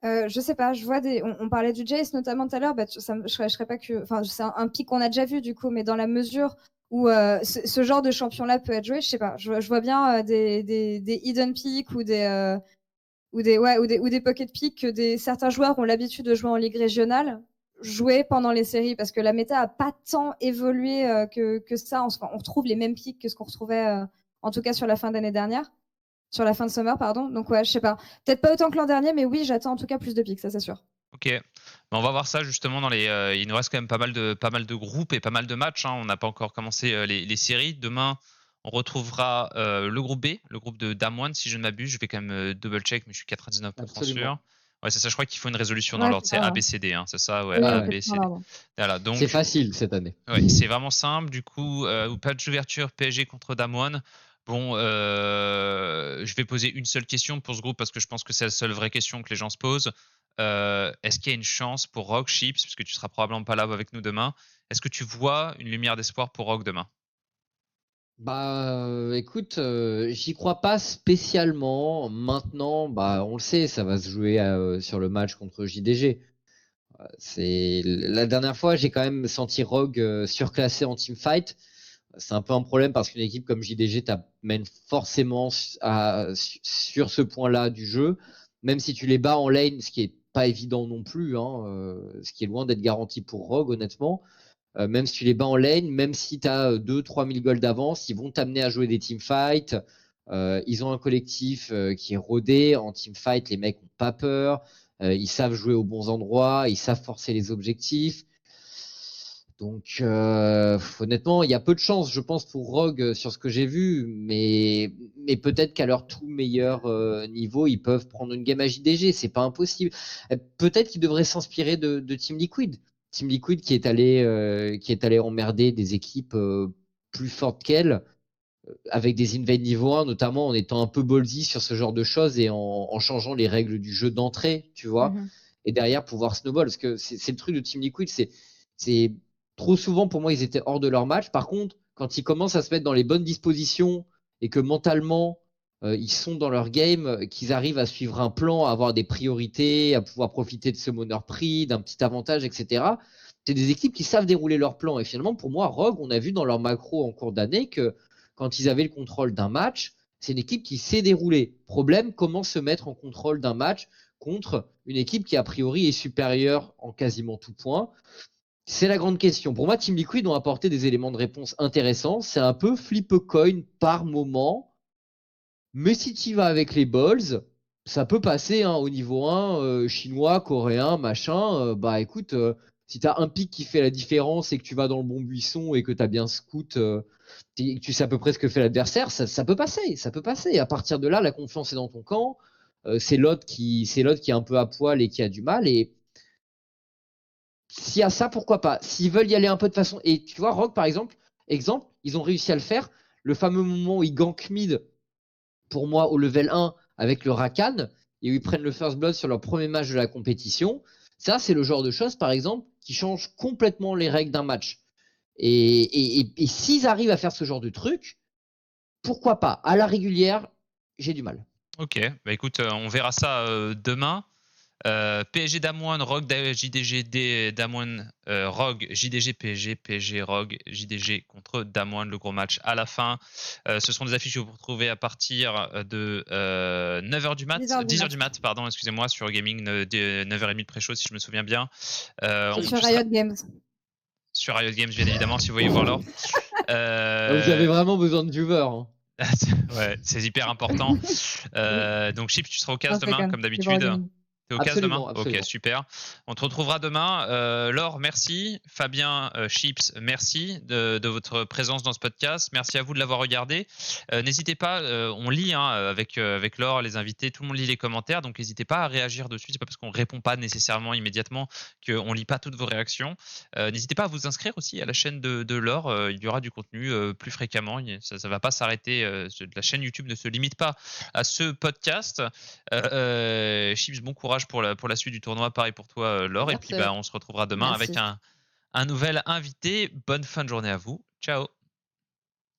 je sais pas, je vois on parlait du Jace notamment tout à l'heure, je serais pas que, enfin, c'est un pic qu'on a déjà vu du coup, mais dans la mesure où ce genre de champion-là peut être joué, je sais pas, je vois bien des hidden picks ou des pocket picks que certains joueurs ont l'habitude de jouer en ligue régionale, jouer pendant les séries, parce que la méta a pas tant évolué que ça. On retrouve les mêmes picks que ce qu'on retrouvait, en tout cas sur la fin d'année dernière, sur la fin de summer, pardon. Donc ouais, je sais pas. Peut-être pas autant que l'an dernier, mais oui, j'attends en tout cas plus de picks, ça c'est sûr. Ok, on va voir ça justement dans les. Il nous reste quand même pas mal de groupes et pas mal de matchs. Hein. On n'a pas encore commencé les séries. Demain, on retrouvera le groupe B, le groupe de Damwon, si je ne m'abuse. Je vais quand même double check, mais je suis 99% sûr. Ouais, c'est ça. Je crois qu'il faut une résolution dans l'ordre. C'est ABCD, hein, c'est ça. Ouais, ABCD. Voilà, donc. C'est facile cette année. Ouais, c'est vraiment simple. Du coup, patch d'ouverture PSG contre Damwon. Bon, je vais poser une seule question pour ce groupe parce que je pense que c'est la seule vraie question que les gens se posent. Est-ce qu'il y a une chance pour Rogue Chips, puisque tu seras probablement pas là avec nous demain? Est-ce que tu vois une lumière d'espoir pour Rogue demain? Écoute, j'y crois pas spécialement. Maintenant, on le sait, ça va se jouer sur le match contre JDG. C'est la dernière fois, j'ai quand même senti Rogue surclassé en teamfight. C'est un peu un problème parce qu'une équipe comme JDG t'amène forcément sur ce point-là du jeu, même si tu les bats en lane, ce qui est pas évident non plus, hein, ce qui est loin d'être garanti pour Rogue, honnêtement. Même si tu les bats en lane, même si tu as 2-3 000 gold d'avance, ils vont t'amener à jouer des teamfights. Ils ont un collectif qui est rodé. En teamfight, les mecs n'ont pas peur. Ils savent jouer aux bons endroits. Ils savent forcer les objectifs. Donc, honnêtement, il y a peu de chance, je pense, pour Rogue sur ce que j'ai vu. Mais peut-être qu'à leur tout meilleur niveau, ils peuvent prendre une game à JDG. C'est pas impossible. Peut-être qu'ils devraient s'inspirer de Team Liquid. Team Liquid qui est allé emmerder des équipes plus fortes qu'elle avec des invades niveau 1, notamment en étant un peu ballsy sur ce genre de choses et en changeant les règles du jeu d'entrée, tu vois, et derrière pouvoir snowball. Parce que c'est le truc de Team Liquid, c'est trop souvent pour moi ils étaient hors de leur match. Par contre, quand ils commencent à se mettre dans les bonnes dispositions et que mentalement ils sont dans leur game, qu'ils arrivent à suivre un plan, à avoir des priorités, à pouvoir profiter de ce moneur prix, d'un petit avantage, etc. C'est des équipes qui savent dérouler leur plan. Et finalement, pour moi, Rogue, on a vu dans leur macro en cours d'année que quand ils avaient le contrôle d'un match, c'est une équipe qui sait dérouler. Problème, comment se mettre en contrôle d'un match contre une équipe qui, a priori, est supérieure en quasiment tout point. C'est la grande question. Pour moi, Team Liquid ont apporté des éléments de réponse intéressants. C'est un peu flip a coin par moment. Mais si tu vas avec les balls, ça peut passer hein, au niveau 1, chinois, coréen, machin. Écoute, si tu as un pic qui fait la différence et que tu vas dans le bon buisson et que tu as bien scout, tu sais à peu près ce que fait l'adversaire, ça peut passer. Ça peut passer. Et à partir de là, la confiance est dans ton camp. C'est l'autre qui est un peu à poil et qui a du mal. Et s'il y a ça, pourquoi pas? S'ils veulent y aller un peu de façon. Et tu vois, Rogue, par exemple, ils ont réussi à le faire. Le fameux moment où ils gank mid pour moi au level 1 avec le Rakan et où ils prennent le first blood sur leur premier match de la compétition. Ça, c'est le genre de choses, par exemple, qui change complètement les règles d'un match. Et s'ils arrivent à faire ce genre de truc, pourquoi pas? À la régulière, j'ai du mal. Ok, bah écoute, on verra ça demain. PSG Damwon, Rogue JDG, Damwon, Rogue JDG, PSG Rogue JDG contre Damwon, le gros match à la fin. Ce seront des affiches que vous retrouvez à partir de 9h du mat, 10h du mat, pardon, excusez-moi, sur Gaming, 9h30 de pré-show si je me souviens bien. Sur Riot Games. Sur Riot Games, bien évidemment, si vous voyez voir l'or. Vous avez vraiment besoin de viewers. Hein. Ouais, c'est hyper important. Donc Chips, tu seras au casse demain, comme d'habitude. T'es au casse demain? Absolument. Ok, super. On te retrouvera demain. Laure, merci. Fabien, Chips, merci de votre présence dans ce podcast. Merci à vous de l'avoir regardé. N'hésitez pas, on lit avec Laure, les invités, tout le monde lit les commentaires, donc n'hésitez pas à réagir dessus. C'est pas parce qu'on répond pas nécessairement immédiatement qu'on lit pas toutes vos réactions. N'hésitez pas à vous inscrire aussi à la chaîne de Laure. Il y aura du contenu plus fréquemment. Ça va pas s'arrêter. La chaîne YouTube ne se limite pas à ce podcast. Chips, bon courage pour la suite du tournoi. Pareil pour toi, Laure. Merci. Et puis on se retrouvera demain avec un nouvel invité. Bonne fin de journée à vous. Ciao.